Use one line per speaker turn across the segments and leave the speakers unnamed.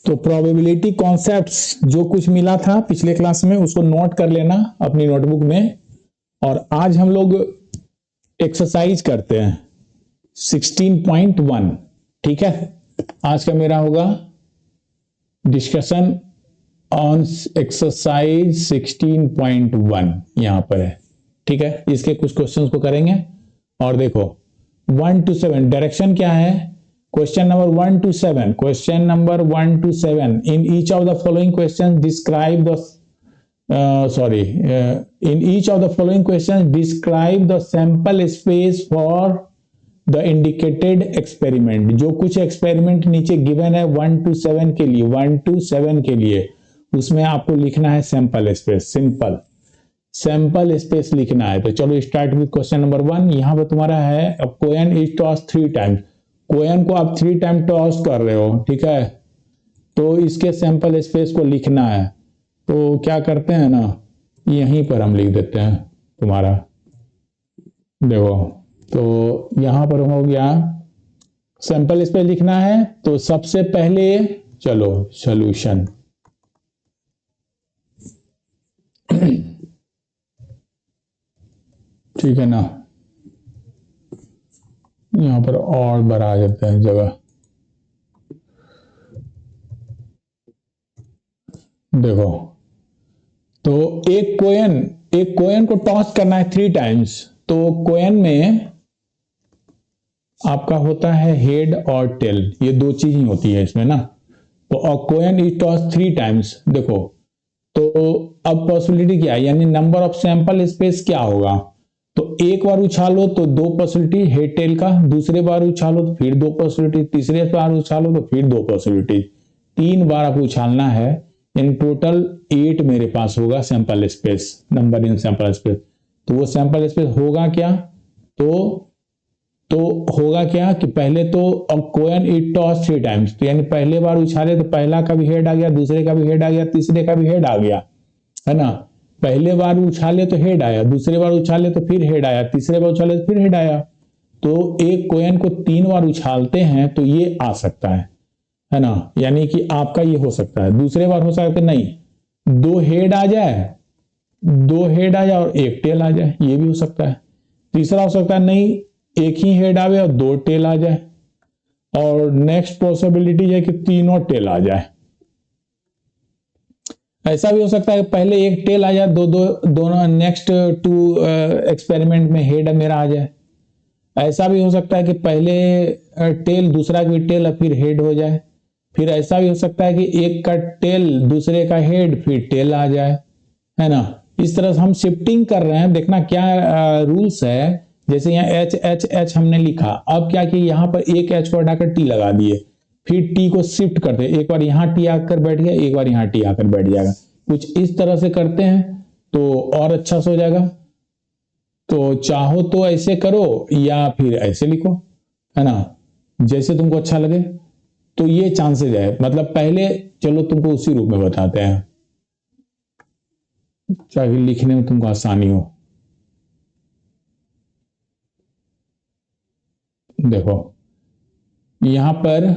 तो probability concepts जो कुछ मिला था पिछले क्लास में उसको नोट कर लेना अपनी नोटबुक में। और आज हम लोग एक्सरसाइज करते हैं 16.1। ठीक है, आज का मेरा होगा डिस्कशन ऑन एक्सरसाइज 16.1 यहां पर है। ठीक है, इसके कुछ क्वेश्चंस को करेंगे। और देखो 1 to 7 डायरेक्शन क्या है, question number 1 to 7, question number 1 to 7 in each of the following question describe the in each of the following questions describe the sample space for the indicated experiment। जो कुछ experiment नीचे given है 1 to 7 के लिए, 1 to 7 के लिए उसमें आपको लिखना है sample space, simple sample space लिखना है। तो चलो स्टार्ट विद क्वेश्चन नंबर 1। यहां पर तुम्हारा है Koen is toss 3 times, Koen को आप 3 टाइम टॉस कर रहे हो। ठीक है, तो इसके सैंपल स्पेस को लिखना है। तो क्या करते हैं ना, यहीं पर हम लिख देते हैं तुम्हारा, देखो तो यहां पर हो गया सैंपल स्पेस लिखना है। तो सबसे पहले चलो सॉल्यूशन ठीक है ना, यहां पर और बढ़ा देते हैं जगह। देखो तो एक कोएन को टॉस करना है 3 टाइम्स। तो कोएन में आपका होता है हेड और टेल, ये दो चीज ही होती है इसमें ना। तो कोएन इज टॉस 3 टाइम्स। देखो तो अब पॉसिबिलिटी क्या है, यानी नंबर ऑफ सैंपल स्पेस क्या होगा। तो एक बार उछालो तो 2 पॉसिबिलिटी हेड टेल का, दूसरे बार उछालो तो फिर 2 पॉसिबिलिटी, तीसरे बार उछालो तो फिर 2 पॉसिबिलिटी, 3 बार आपको उछालना है। इन टोटल 8 मेरे पास होगा sample space, number in sample space. तो वो सैंपल स्पेस होगा क्या, तो होगा क्या कि पहले तो कोएन इट टॉस 3 टाइम्स, तो यानी पहले बार उछाले तो पहला का भी हेड आ गया, दूसरे का भी हेड आ गया, तीसरे का भी हेड आ गया, है ना। पहले बार उछाले तो हेड आया, दूसरे बार उछाले तो फिर हेड आया, तीसरे बार उछाले तो फिर हेड आया। तो एक कोएन को 3 बार उछालते हैं तो ये आ सकता है ना, यानी कि आपका ये हो सकता है। दूसरे बार हो सकता है नहीं, 2 हेड आ जाए, 2 हेड आ जाए और 1 टेल आ जाए, ये भी हो सकता है। तीसरा हो सकता है नहीं, 1 ही हेड आवे और 2 टेल आ जाए। और नेक्स्ट पॉसिबिलिटी है कि तीनों टेल आ जाए। ऐसा भी हो सकता है कि पहले 1 टेल आ जाए, दोनों नेक्स्ट 2 एक्सपेरिमेंट में हेड मेरा आ जाए। ऐसा भी हो सकता है कि पहले टेल दूसरा भी टेल और फिर हेड हो जाए। फिर ऐसा भी हो सकता है कि एक का टेल दूसरे का हेड फिर टेल आ जाए, है ना। इस तरह से हम शिफ्टिंग कर रहे हैं। देखना क्या रूल्स है, जैसे यहाँ एच एच एच हमने लिखा, अब क्या कि यहाँ पर एक एच को हटाकर टी लगा दिए, फिर टी को शिफ्ट करते, एक बार यहाँ टी आकर बैठ गया, एक बार यहाँ टी आकर बैठ जाएगा। कुछ इस तरह से करते हैं तो और अच्छा से हो जाएगा। तो चाहो तो ऐसे करो या फिर ऐसे लिखो, है ना, जैसे तुमको अच्छा लगे। तो ये चांसेस है, मतलब पहले चलो तुमको उसी रूप में बताते हैं ताकि लिखने में तुमको आसानी हो। देखो यहां पर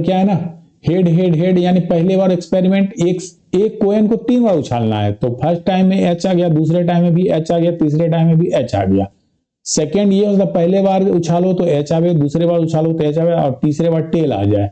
क्या है ना, हेड हेड हेड, यानी पहले बार एक्सपेरिमेंट एक कोएन को 3 बार उछालना है। तो फर्स्ट टाइम में एच आ गया, दूसरे टाइम में भी एच आ गया, तीसरे टाइम में भी एच आ गया। सेकेंड ये होता पहले बार उछालो तो एच आवे, दूसरे बार उछालो तो एच आवे और तीसरे बार टेल आ जाए।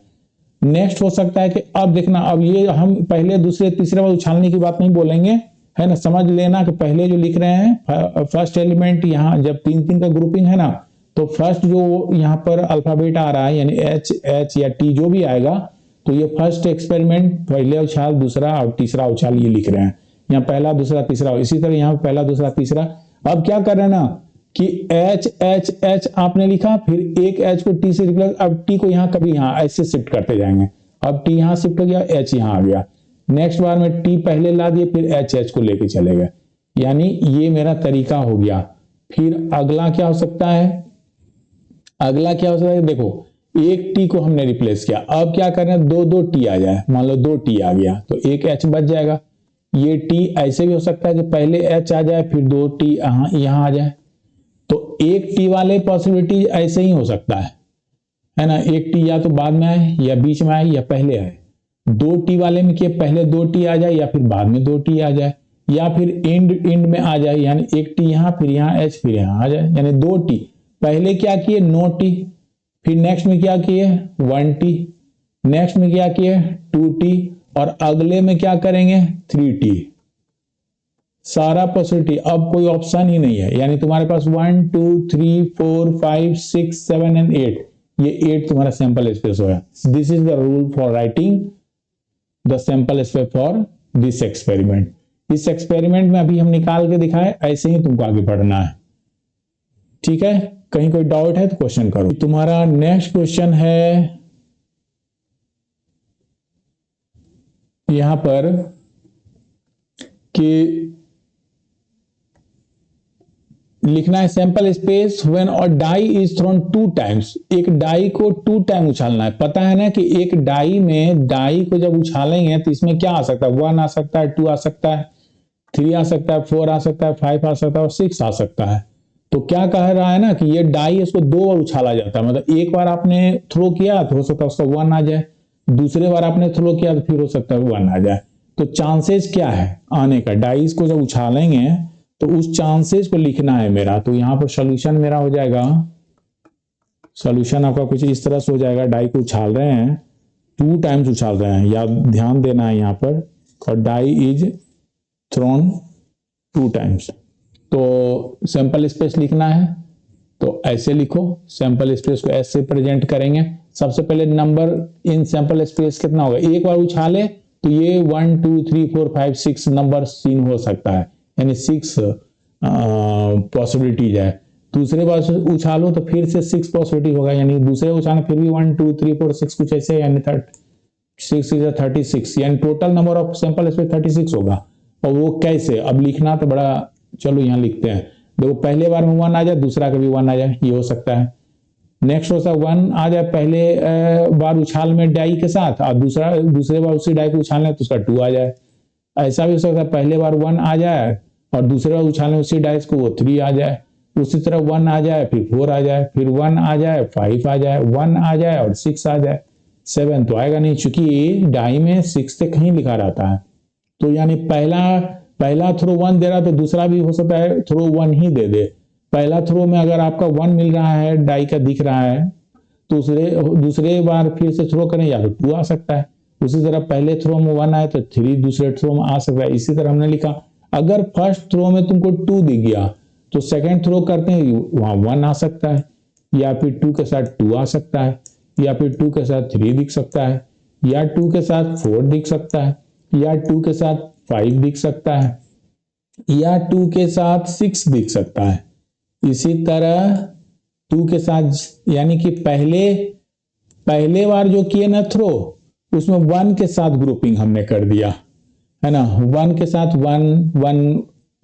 नेक्स्ट हो सकता है कि अब देखना, अब ये हम पहले दूसरे तीसरे बार उछालने की बात नहीं बोलेंगे, है ना। समझ लेना कि पहले जो लिख रहे हैं फर्स्ट एलिमेंट, यहाँ जब 3-3 का ग्रुपिंग है ना, तो फर्स्ट जो यहाँ पर अल्फाबेट आ रहा है यानी एच एच या टी जो भी आएगा, तो ये फर्स्ट एक्सपेरिमेंट, पहले उछाल दूसरा और तीसरा उछाल ये लिख रहे हैं। यहाँ पहला दूसरा तीसरा, इसी तरह यहाँ पहला दूसरा तीसरा। अब क्या कर रहे हैं ना कि एच एच एच आपने लिखा, फिर एक एच को टी से रिप्लेस, अब टी को यहाँ कभी यहाँ ऐसे शिफ्ट करते जाएंगे। अब टी यहाँ शिफ्ट हो गया, एच यहाँ आ गया, नेक्स्ट बार में टी पहले ला दिए, फिर एच एच को लेके चले गए, यानी ये मेरा तरीका हो गया। फिर अगला क्या हो सकता है, अगला क्या हो सकता है, देखो एक टी को हमने रिप्लेस किया, अब क्या करना है, 2 टी आ जाए, मान लो 2 टी आ गया तो एक एच बच जाएगा। ये टी ऐसे भी हो सकता है कि पहले एच आ जाए फिर 2 टी यहाँ आ जाए। तो एक टी वाले पॉसिबिलिटी ऐसे ही हो सकता है है ना। एक टी या तो बाद में आए या बीच में आए या पहले आए। 2 टी वाले में कि पहले 2 टी आ जाए या फिर बाद में 2 टी आ जाए, या फिर एंड में आ जाए, यानी एक टी यहाँ फिर यहाँ एच फिर यहाँ आ जाए, यानी 2 टी। पहले क्या किए, नो टी, फिर नेक्स्ट में क्या किए 1 टी, नेक्स्ट में क्या किए 2 टी, और अगले में क्या करेंगे 3 टी। सारा पॉसिबिलिटी, अब कोई ऑप्शन ही नहीं है, यानी तुम्हारे पास 1 2 3 4 5 6 7 एंड 8, ये 8 तुम्हारा सैंपल स्पेस होगा। This is the rule for writing the sample space for this experiment. इस एक्सपेरिमेंट में अभी हम निकाल के दिखाए, ऐसे ही तुमको आगे बढ़ना है, ठीक है। कहीं कोई डाउट है तो क्वेश्चन करो। तुम्हारा नेक्स्ट क्वेश्चन है यहां पर कि लिखना है सैंपल स्पेस व्हेन और डाई इज थ्रोन 2 टाइम्स। एक डाई को 2 टाइम उछालना है। पता है ना कि एक डाई में, डाई को जब उछालेंगे तो इसमें क्या आ सकता है, 1 आ सकता है, 2 आ सकता है, 3 आ सकता है, 4 आ सकता है, 5 आ सकता है और 6 आ सकता है। तो क्या कह रहा है ना कि ये डाई, इसको 2 बार उछाला जाता है। मतलब एक बार आपने थ्रो किया तो हो सकता है उसका 1 आ जाए, दूसरे बार आपने थ्रो किया तो फिर हो सकता है 1 आ जाए। तो चांसेस क्या है आने का, डाइस को जब उछालेंगे तो उस चांसेस को लिखना है मेरा। तो यहां पर सोल्यूशन मेरा हो जाएगा, सोल्यूशन आपका कुछ इस तरह से हो जाएगा। डाई को उछाल रहे हैं, 2 टाइम्स उछाल रहे हैं, या ध्यान देना है यहां पर, और डाई इज थ्रोन 2 टाइम्स। तो सैंपल स्पेस लिखना है तो ऐसे लिखो, सैंपल स्पेस को ऐसे प्रेजेंट करेंगे। सबसे पहले नंबर इन सैंपल स्पेस कितना होगा, एक बार उछाले तो ये 1 2 3 4 5 6 नंबर सीन हो सकता है, यानी 6 पॉसिबिलिटीज है। दूसरे बार उछालो तो फिर से 6 पॉसिबिलिटी होगा, यानी दूसरे उछालने फिर भी 1 2 3 4 6 कुछ ऐसे, यानी 6 is 36, यानी total number of sample space 36 होगा। और वो कैसे, अब लिखना तो बड़ा, चलो यहां लिखते हैं। देखो पहले बार में 1 आ जाए, दूसरा का भी 1 आ जाए, ये हो सकता है। नेक्स्ट हो सकता है 1 आ जाए पहले बार उछाल में डाई के साथ, और दूसरे बार उसी डाई को उछालना है तो उसका 2 आ जाए। ऐसा भी हो सकता है पहले बार 1 आ जाए और दूसरे बार उछालने उसी डाइस को वो 3 आ जाए। उसी तरह 1 आ जाए फिर 4 आ जाए, फिर 1 आ जाए 5 आ जाए, 1 आ जाए और 6 आ जाए। 7 तो आएगा नहीं, चूंकि डाई में 6 से कहीं लिखा रहता है। तो यानी पहला थ्रो 1 दे रहा तो दूसरा भी हो सकता है थ्रो 1 ही दे दे। पहला थ्रो में अगर आपका 1 मिल रहा है, डाई का दिख रहा है, तो दूसरे बार फिर से थ्रो करें या तो 2 आ सकता है। उसी तरह पहले थ्रो में 1 आए तो 3 दूसरे थ्रो में आ सकता है। इसी तरह हमने लिखा, अगर फर्स्ट थ्रो में तुमको 2 दिख गया तो सेकंड थ्रो करते हैं वहां 1 आ सकता है, या फिर 2 के साथ 2 आ सकता है, या फिर 2 के साथ 3 दिख सकता है, या 2 के साथ 4 दिख सकता है, या 2 के साथ 5 दिख सकता है, या 2 के साथ 6 दिख सकता है। इसी तरह 2 के साथ, यानी कि पहले बार जो किए ना थ्रो, उसमें 1 के साथ ग्रुपिंग हमने कर दिया है ना, 1 के साथ 1 1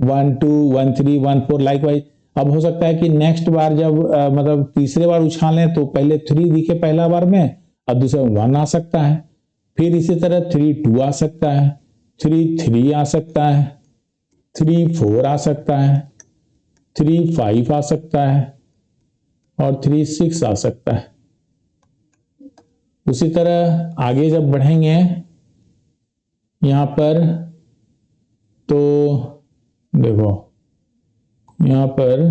1 2 1 3 1 4 लाइक वाइज। अब हो सकता है कि नेक्स्ट बार जब मतलब तीसरे बार उछालें तो पहले 3 दिखे पहला बार में और दूसरे 1 आ सकता है, फिर इसी तरह 3 2 आ सकता है, 3 3 आ सकता है, 3 4 आ सकता है, 3 5 आ सकता है और 3 6 आ सकता है। उसी तरह आगे जब बढ़ेंगे यहां पर, तो देखो यहां पर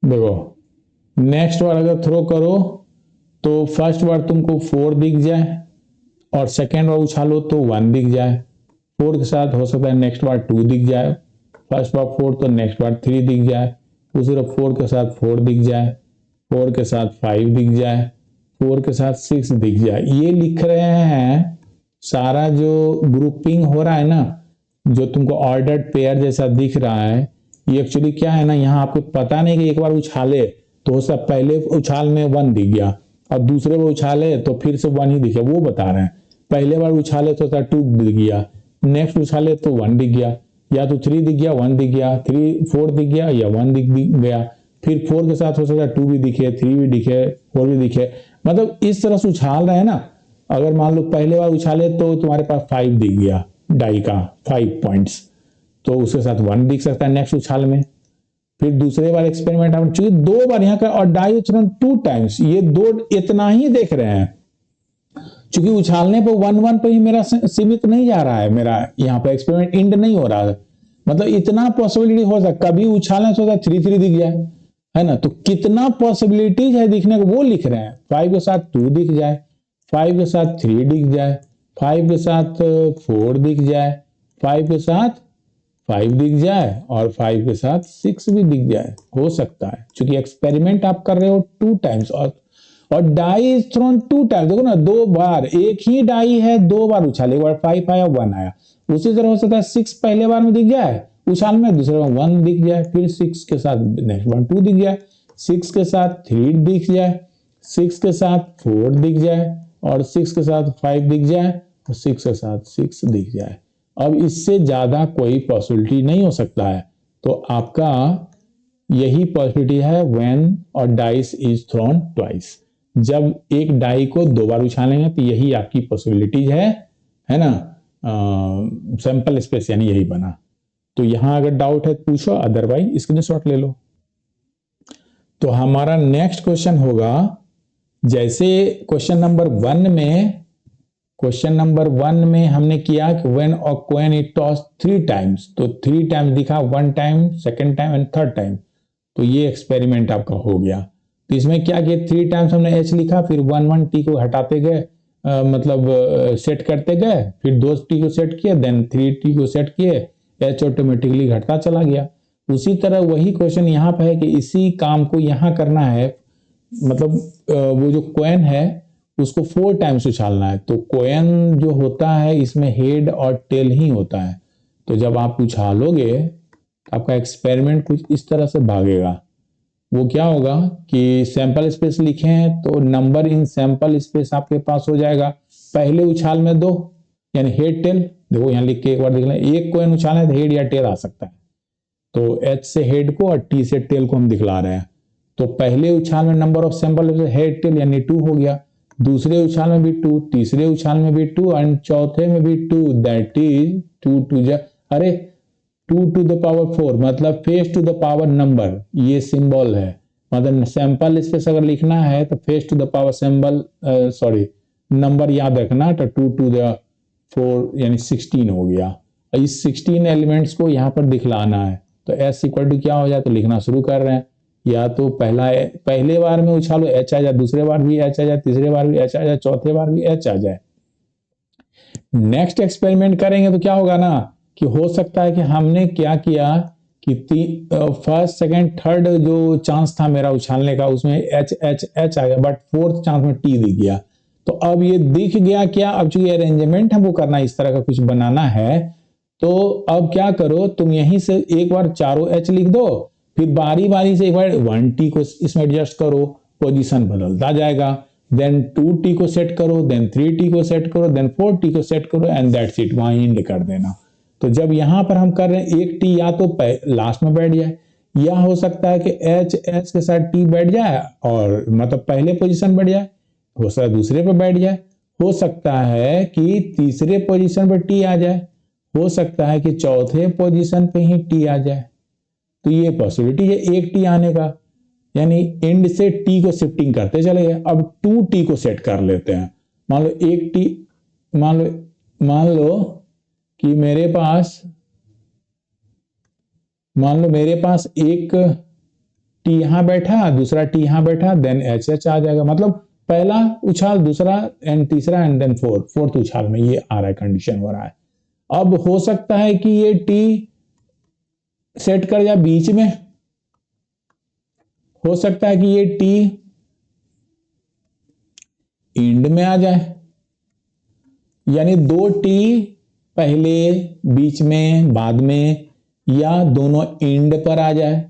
देखो नेक्स्ट बार अगर थ्रो करो तो फर्स्ट बार तुमको 4 दिख जाए और सेकेंड बार उछालो तो 1 दिख जाए। 4 के साथ हो सकता है नेक्स्ट बार 2 दिख जाए, फर्स्ट बार 4 तो नेक्स्ट बार 3 दिख जाए, उसी तरह 4 के साथ 4 दिख जाए, 4 के साथ 5 दिख जाए, 4 के साथ 6 दिख जाए। ये लिख रहे हैं सारा जो ग्रुपिंग हो रहा है ना, जो तुमको ऑर्डर्ड पेयर जैसा दिख रहा है, ये एक्चुअली क्या है ना, यहाँ आपको पता नहीं कि एक बार उछाले तो हो सकता पहले उछाल में 1 दिख गया और दूसरे बार उछाले तो फिर से 1 ही दिखे, वो बता रहे हैं। पहले बार उछाले तो 2 दिख गया, नेक्स्ट उछाले तो 1 दिख गया, या तो 3 दिख गया 1 दिख गया, 4 दिख गया या 1 दिख गया, फिर 4 के साथ हो सकता है 2 भी दिखे, 3 भी दिखे, 4 भी दिखे। मतलब इस तरह से उछाल रहे हैं ना। अगर मान लो पहले बार उछाले तो तुम्हारे पास 5 दिख गया, डाई का 5 पॉइंट्स, तो उसके साथ 1 दिख सकता है नेक्स्ट उछाल में। फिर दूसरे बार एक्सपेरिमेंट आप चूंकि 2 बार यहाँ का और डाइएथ्रॉन 2 टाइम्स, ये 2 इतना ही देख रहे हैं, चूंकि उछालने पर 1-1 पर ही मेरा सीमित नहीं जा रहा है, मेरा यहाँ पे एक्सपेरिमेंट एंड नहीं हो रहा है, मतलब इतना पॉसिबिलिटी हो सकता है, कभी उछालने से 3-3 दिख जाए, है ना। तो कितना पॉसिबिलिटीज है दिखने को वो लिख रहे हैं। 5 के साथ 2 दिख जाए, 5 के साथ 3 दिख जाए, 5 के साथ 4 दिख जाए, 5 के साथ 5 दिख जाए और 5 के साथ 6 भी दिख जाए, हो सकता है, क्योंकि एक्सपेरिमेंट आप कर रहे हो 2 टाइम्स और डाई इज थ्रोन 2 टाइम्स। देखो ना, 2 बार, एक ही डाई है 2 बार उछाले, एक बार 5 आया 1 आया। उसी तरह हो सकता है 6 पहले बार में दिख जाए उछाल में, दूसरे बार 1 दिख जाए, फिर 6 के साथ नेक्स्ट बार 2 दिख जाए, 6 के साथ 3 दिख जाए, 6 के साथ 4 दिख जाए और 6 के साथ 5 दिख जाए और 6 के साथ 6 दिख जाए। अब इससे ज्यादा कोई पॉसिबिलिटी नहीं हो सकता है। तो आपका यही पॉसिबिलिटी है व्हेन और डाइस इज थ्रोन ट्वाइस, जब एक डाई को 2 बार उछालेंगे तो यही आपकी पॉसिबिलिटीज है ना। सैंपल स्पेस यानी यही बना। तो यहां अगर डाउट है तो पूछो, अदरवाइज स्क्रीनशॉट ले लो। तो हमारा नेक्स्ट क्वेश्चन होगा, जैसे क्वेश्चन नंबर 1 में हमने किया कि when a coin is toss 3 times, तो 3 टाइम्स दिखा, 1 time, second time and third time. तो ये एक्सपेरिमेंट आपका हो गया। तो इसमें क्या किया, 3 टाइम्स हमने एच लिखा, फिर 1 टी को हटाते गए, मतलब सेट करते गए, फिर 2 टी को सेट किए, देन 3 टी को सेट किए, एच ऑटोमेटिकली घटता चला गया। उसी तरह वही क्वेश्चन यहाँ पे है कि इसी काम को यहाँ करना है, मतलब वो जो कॉइन है उसको 4 टाइम्स उछालना है। तो कॉइन जो होता है इसमें हेड और टेल ही होता है। तो जब आप उछालोगे तो आपका एक्सपेरिमेंट कुछ इस तरह से भागेगा। वो क्या होगा कि सैंपल स्पेस लिखे हैं तो नंबर इन सैंपल स्पेस आपके पास हो जाएगा। पहले उछाल में 2 यानी हेड टेल, देखो यहाँ लिख के एक बार देख लें, एक कॉइन उछालना है तो हेड या टेल आ सकता है। तो एच से हेड को और टी से टेल को हम दिखला रहे हैं। तो पहले उछाल में number of sample head tail यानी 2 हो गया, दूसरे उछाल में भी 2, तीसरे उछाल में भी 2 एंड चौथे में भी 2, दैट इज 2 अरे 2 to the power 4 मतलब face to the power number, ये सिंबल है। मतलब सैंपल स्पेस अगर लिखना है तो face to the power symbol number याद रखना, तो 2 to the 4 यानी 16 हो गया। इस 16 एलिमेंट्स को यहाँ पर दिखलाना है। तो एस इक्वल टू क्या हो जाए, तो लिखना शुरू कर रहे हैं। या तो पहले बार में उछालो एच आ जाए, दूसरे बार भी एच आ जाए, तीसरे बार भी एच आ जाए, चौथे बार भी एच आ जाए। नेक्स्ट एक्सपेरिमेंट करेंगे तो क्या होगा ना कि हो सकता है कि हमने क्या किया कि फर्स्ट सेकंड थर्ड जो चांस था मेरा उछालने का उसमें एच एच एच आ गया, बट फोर्थ चांस में टी दिख गया। तो अब ये दिख गया क्या, अब चूंकि अरेंजमेंट हमको करना इस तरह का कुछ बनाना है, तो अब क्या करो, तुम यहीं से एक बार चारों एच लिख दो, फिर बारी बारी से एक बार 1 टी को इसमें एडजस्ट करो, पोजीशन बदलता जाएगा। देन 2 टी को सेट करो, देन 3 टी को सेट करो, देन 4 टी को सेट करो एंड दैट्स इट, वहां एंड कर देना। तो जब यहां पर हम कर रहे हैं एक टी या तो लास्ट में बैठ जाए, या हो सकता है कि एच एच के साथ टी बैठ जाए और मतलब पहले पोजीशन बैठ जाए, हो सकता है दूसरे पे बैठ जाए, हो सकता है कि तीसरे पोजीशन पर टी आ जाए, हो सकता है कि चौथे पोजीशन पे ही टी आ जाए। तो ये पॉसिबिलिटी है एक टी आने का, यानी एंड से टी को शिफ्टिंग करते चले गए। अब 2 टी को सेट कर लेते हैं। मान लो एक टी, मान लो कि मेरे पास एक टी यहां बैठा, दूसरा टी यहां बैठा, देन एच एच आ जाएगा। मतलब पहला उछाल, दूसरा एंड तीसरा एंड देन फोर्थ उछाल में ये आ रहा है, कंडीशन हो रहा है। अब हो सकता है कि ये टी सेट कर जाए बीच में, हो सकता है कि ये टी एंड में आ जाए, यानी 2 टी पहले, बीच में, बाद में, या दोनों एंड पर आ जाए,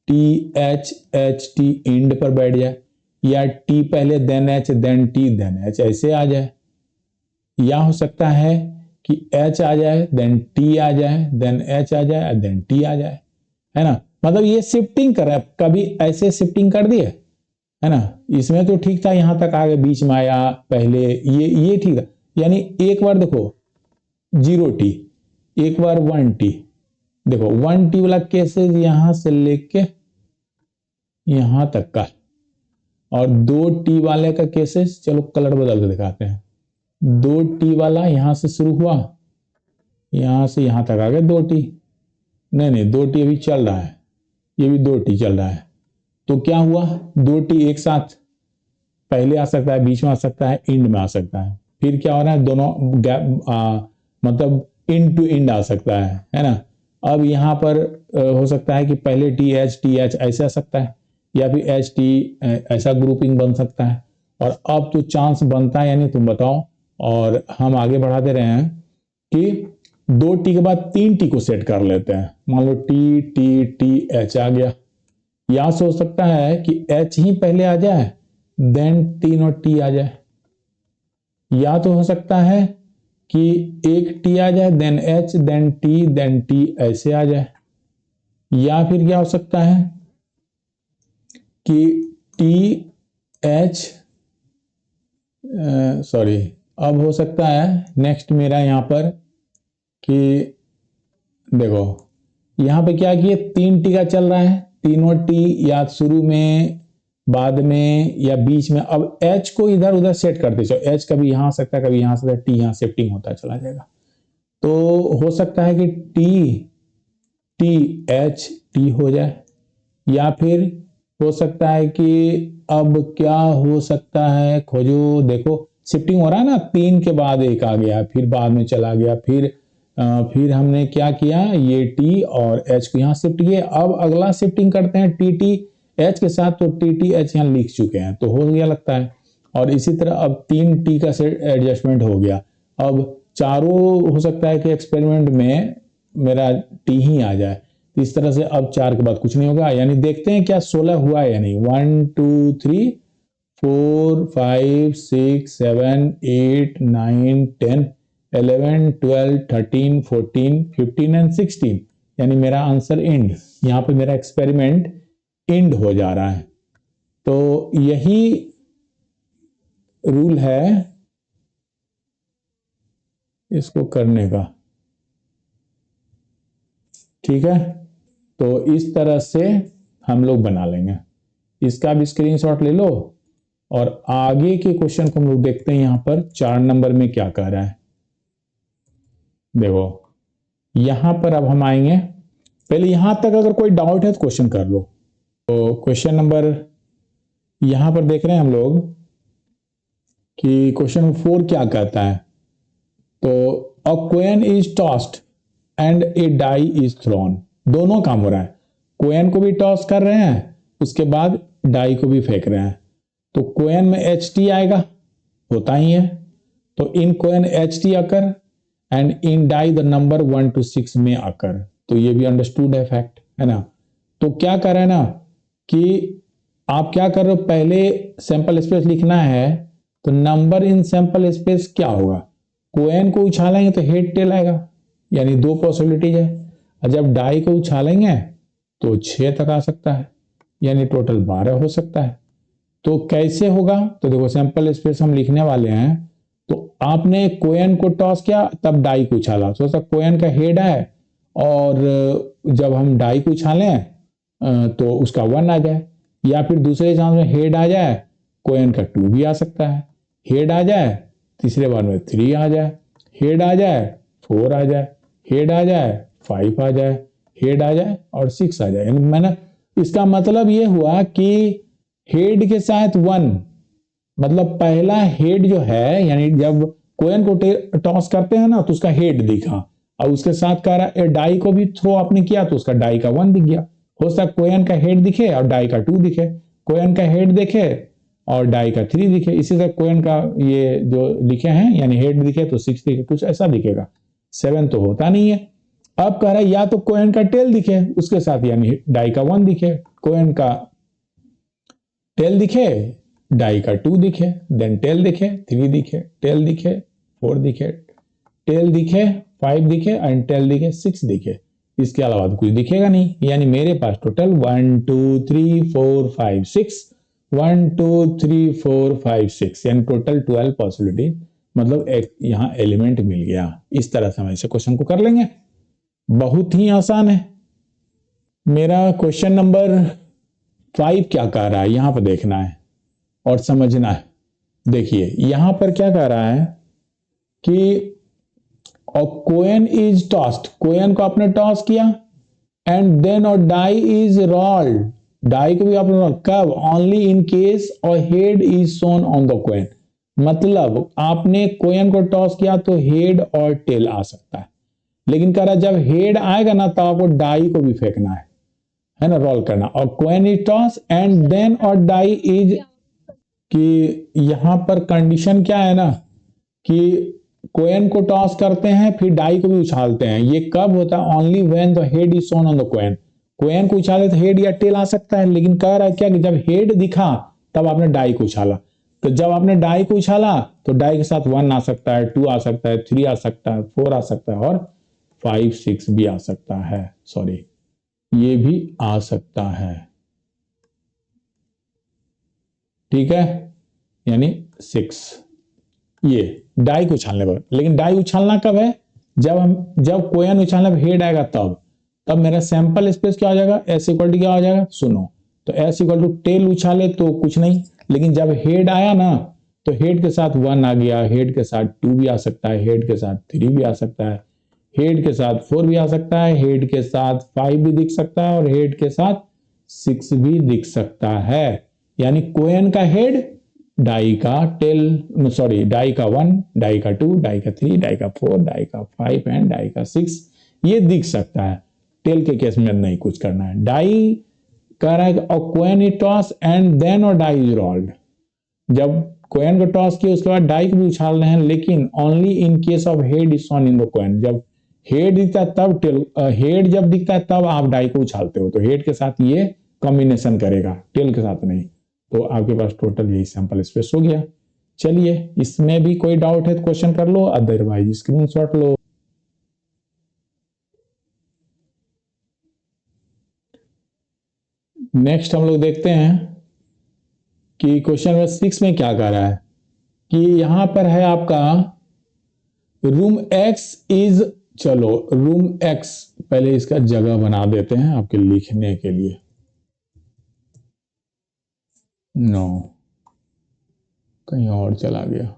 T H H T end पर बैठ जाए, या टी पहले then H then T then H ऐसे आ जाए, या हो सकता है कि एच आ जाए देन टी आ जाए देन एच आ जाए देन टी आ जाए, है ना। मतलब ये शिफ्टिंग कर रहा है, कभी ऐसे शिफ्टिंग कर दिए, है ना। इसमें तो ठीक था, यहां तक आगे बीच में आया, पहले ये ठीक था। यानी एक बार देखो 0 टी, एक बार 1 टी, देखो 1T वाला केसेस यहां से लेके यहां तक का, और 2T वाले का केसेस, चलो कलर बदल के दिखाते हैं। 2T वाला यहां से शुरू हुआ, यहां से यहां तक आ गया 2T। नहीं 2T अभी चल रहा है, ये भी 2T चल रहा है। तो क्या हुआ, 2T एक साथ पहले आ सकता है, बीच में आ सकता है, इंड में आ सकता है। फिर क्या हो रहा है, दोनों गैप मतलब इंड टू इंड आ सकता है ना। अब यहाँ पर हो सकता है कि पहले टी एच ऐसे आ सकता है, या फिर एच टी ऐसा ग्रुपिंग बन सकता है। और अब तो चांस बनता है, यानी तुम बताओ, और हम आगे बढ़ाते रहे हैं कि 2T के बाद 3T को सेट कर लेते हैं। मान लो टी टी टी एच आ गया, या से हो सकता है कि एच ही पहले आ जाए देन टी और टी आ जाए, या तो हो सकता है कि एक टी आ जाए देन एच देन टी ऐसे आ जाए, या फिर क्या हो सकता है कि टी एच सॉरी, अब हो सकता है नेक्स्ट मेरा यहां पर कि देखो यहां पे क्या किए, 3T का चल रहा है, तीनों टी या शुरू में, बाद में, या बीच में। अब एच को इधर उधर सेट करते चलो, एच कभी यहां आ सकता है, कभी यहां से टी यहां शिफ्टिंग होता चला जाएगा। तो हो सकता है कि टी टी एच टी हो जाए, या फिर हो सकता है कि अब क्या हो सकता है, खोजो, देखो शिफ्टिंग हो रहा है ना, 3 के बाद एक आ गया, फिर बाद में चला गया, फिर हमने क्या किया, ये टी और एच को यहाँ शिफ्ट किए। अब अगला शिफ्टिंग करते हैं टी टी एच के साथ, तो टी टी एच यहाँ लिख चुके हैं, तो हो गया लगता है। और इसी तरह अब 3T का सेट एडजस्टमेंट हो गया। अब चारों हो सकता है कि एक्सपेरिमेंट में मेरा टी ही आ जाए। इस तरह से अब 4 के बाद कुछ नहीं होगा, यानी देखते हैं क्या 16 हुआ है या नहीं। 1 2 3 4 5 6 7 8 9 10 11 12 13 14 15 एंड 16, यानी मेरा आंसर इंड। यहां पे मेरा एक्सपेरिमेंट इंड हो जा रहा है। तो यही रूल है इसको करने का, ठीक है। तो इस तरह से हम लोग बना लेंगे। इसका भी स्क्रीनशॉट ले लो, और आगे के क्वेश्चन को हम लोग देखते हैं। यहां पर 4 नंबर में क्या कह रहा है, देखो यहां पर अब हम आएंगे। पहले यहां तक अगर कोई डाउट है तो क्वेश्चन कर लो। तो क्वेश्चन नंबर यहां पर देख रहे हैं हम लोग कि क्वेश्चन नंबर 4 क्या कहता है। तो a coin is tossed and a die is thrown, दोनों काम हो रहा है। कॉइन को भी टॉस कर रहे हैं, उसके बाद डाई को भी फेंक रहे हैं। तो कॉइन में एच टी आएगा, होता ही है। तो इन कॉइन एच टी आकर and in die the number 1 to 6 में आकर, तो ये भी अंडरस्टूड है फैक्ट, है ना। तो क्या कर रहे हैं ना कि आप क्या कर रहे हो, पहले सैंपल स्पेस लिखना है। तो नंबर इन सैंपल स्पेस क्या होगा, कोएन को उछालेंगे तो हेड टेल आएगा, यानी 2 पॉसिबिलिटीज है। और जब डाई को उछालेंगे तो 6 तक आ सकता है, यानी टोटल 12 हो सकता है। तो कैसे होगा, तो देखो सैंपल स्पेस हम लिखने वाले हैं। तो आपने कोएन को टॉस किया, तब डाई को उछाला, सोचा कोएन का हेड है, और जब हम डाई को उछालें तो उसका 1 आ जाए। या फिर दूसरे चांस में हेड आ जाए, कोएन का 2 भी आ सकता है। हेड आ जाए, तीसरे बार में 3 आ जाए, हेड आ जाए 4 आ जाए, हेड आ जाए 5 आ जाए, हेड आ जाए और 6 आ जाए। यानी मैंने इसका मतलब ये हुआ कि हेड के साथ 1, मतलब पहला हेड जो है, यानी जब कोएन को टॉस करते हैं ना तो उसका हेड दिखा, और उसके साथ कह रहा है डाई को भी थ्रो आपने किया तो उसका डाई का 1 दिख गया। हो सकता है कोएन का हेड दिखे और डाई का 2 दिखे, कोएन का हेड दिखे और डाई का 3 दिखे। इसी तरह कोएन का ये जो लिखे हैं, यानी हेड दिखे तो 6 दिखे, कुछ ऐसा दिखेगा। 7 तो होता नहीं है। अब कह रहा है या तो कोएन का टेल दिखे उसके साथ, यानी डाई का 1 दिखे, कोएन का टेल दिखे, डाई का 2 दिखे, देन टेल दिखे 3 दिखे, टेल दिखे 4 दिखे, टेल दिखे 5 दिखे एंड टेल दिखे 6 दिखे। इसके अलावा तो कुछ दिखेगा नहीं। यानी मेरे पास टोटल 1 2 3 4 5 6, 1 2 3 4 5 6, यानी टोटल 12 पॉसिबिलिटी, मतलब एक यहां एलिमेंट मिल गया। इस तरह से हम ऐसे क्वेश्चन को कर लेंगे। बहुत ही आसान है। मेरा क्वेश्चन नंबर 5 क्या कह रहा है यहां पर देखना है और समझना है। देखिए यहां पर क्या कह रहा है कि कोएन इज टॉस्ड, कोएन को आपने टॉस किया, एंड देन और डाई इज रोल्ड, डाई को भी आपने कब, ओनली इन केस और head is shown on the Koen, मतलब आपने कोएन को टॉस किया तो हेड और टेल आ सकता है, लेकिन कह रहा जब हेड आएगा ना तो आपको डाई को भी फेंकना है ना, रोल करना। और coin is toss and then और डाई इज, कि यहां पर कंडीशन क्या है ना कि कोएन को टॉस करते हैं फिर डाई को भी उछालते हैं, ये कब होता है, only when the head is shown on the Koen, Koen को उछाले तो हेड या टेल आ सकता है, लेकिन कह रहा है क्या कि जब हेड दिखा तब आपने डाई को उछाला, तो जब आपने डाई को उछाला तो डाई के साथ 1 आ सकता है, 2 आ सकता है, 3 आ सकता है, 4 आ सकता है और 5 6 भी आ सकता है, सॉरी ये भी आ सकता है, ठीक है, यानी 6, ये डाई को उछालने पर। लेकिन डाई उछालना कब है, जब कोएन उछालने पर हेड आएगा तब मेरा सैंपल स्पेस क्या हो जाएगा, एस इक्वल टू क्या हो जाएगा, सुनो, तो एस इक्वल टू टेल उछाले तो कुछ नहीं, लेकिन जब हेड आया ना तो हेड के साथ 1 आ गया, हेड के साथ 2 भी आ सकता है, हेड के साथ 3 भी आ सकता है, हेड के साथ 4 भी आ सकता है, हेड के साथ 5 भी दिख सकता है और हेड के साथ 6 भी दिख सकता है। यानी कोएन का हेड, डाई का टेल, सॉरी डाई का 1, डाई का 2, डाई का 3, डाई का 4, डाई का 5 एंड डाई का 6 ये दिख सकता है। टेल के केस में नहीं कुछ करना है। डाई कह रहा है और coin is toss and then और डाई इज रोल्ड, जब कोएन को टॉस किया उसके बाद डाई को भी उछाल रहे हैं, लेकिन only in case of head is shown in the Koen, जब हेड दिखता है तब टेल, हेड जब दिखता है तब आप डाई को उछालते हो, तो हेड के साथ ये कॉम्बिनेशन करेगा, टेल के साथ नहीं। तो आपके पास टोटल यही सैंपल स्पेस हो गया। चलिए इसमें भी कोई डाउट है तो क्वेश्चन कर लो, अदरवाइज स्क्रीनशॉट लो। नेक्स्ट हम लोग देखते हैं कि क्वेश्चन नंबर 6 में क्या कह रहा है कि यहां पर है आपका रूम एक्स इज, चलो रूम एक्स पहले इसका जगह बना देते हैं आपके लिखने के लिए, नो कहीं और चला गया,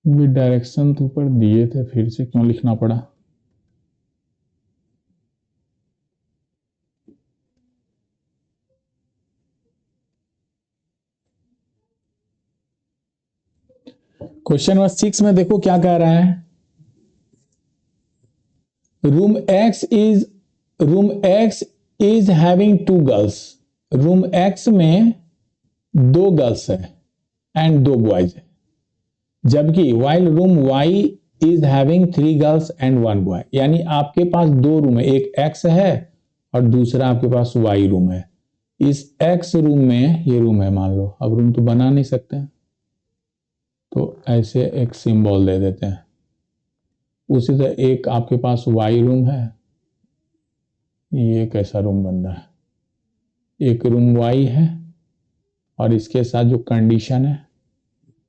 भी डायरेक्शन तो ऊपर दिए थे, फिर से क्यों लिखना पड़ा। क्वेश्चन नंबर 6 में देखो क्या कह रहा है, room X is having 2 girls, room X में 2 गर्ल्स है एंड 2 बॉयज है, जबकि while room Y is having 3 girls and 1 boy, यानी आपके पास 2 रूम है, एक एक्स है और दूसरा आपके पास वाई रूम है। इस एक्स रूम में ये रूम है मान लो, अब रूम तो बना नहीं सकते हैं तो ऐसे एक सिंबल दे देते हैं। उसी तरह एक आपके पास वाई रूम है, ये कैसा रूम बन रहा है, एक रूम वाई है और इसके साथ जो कंडीशन है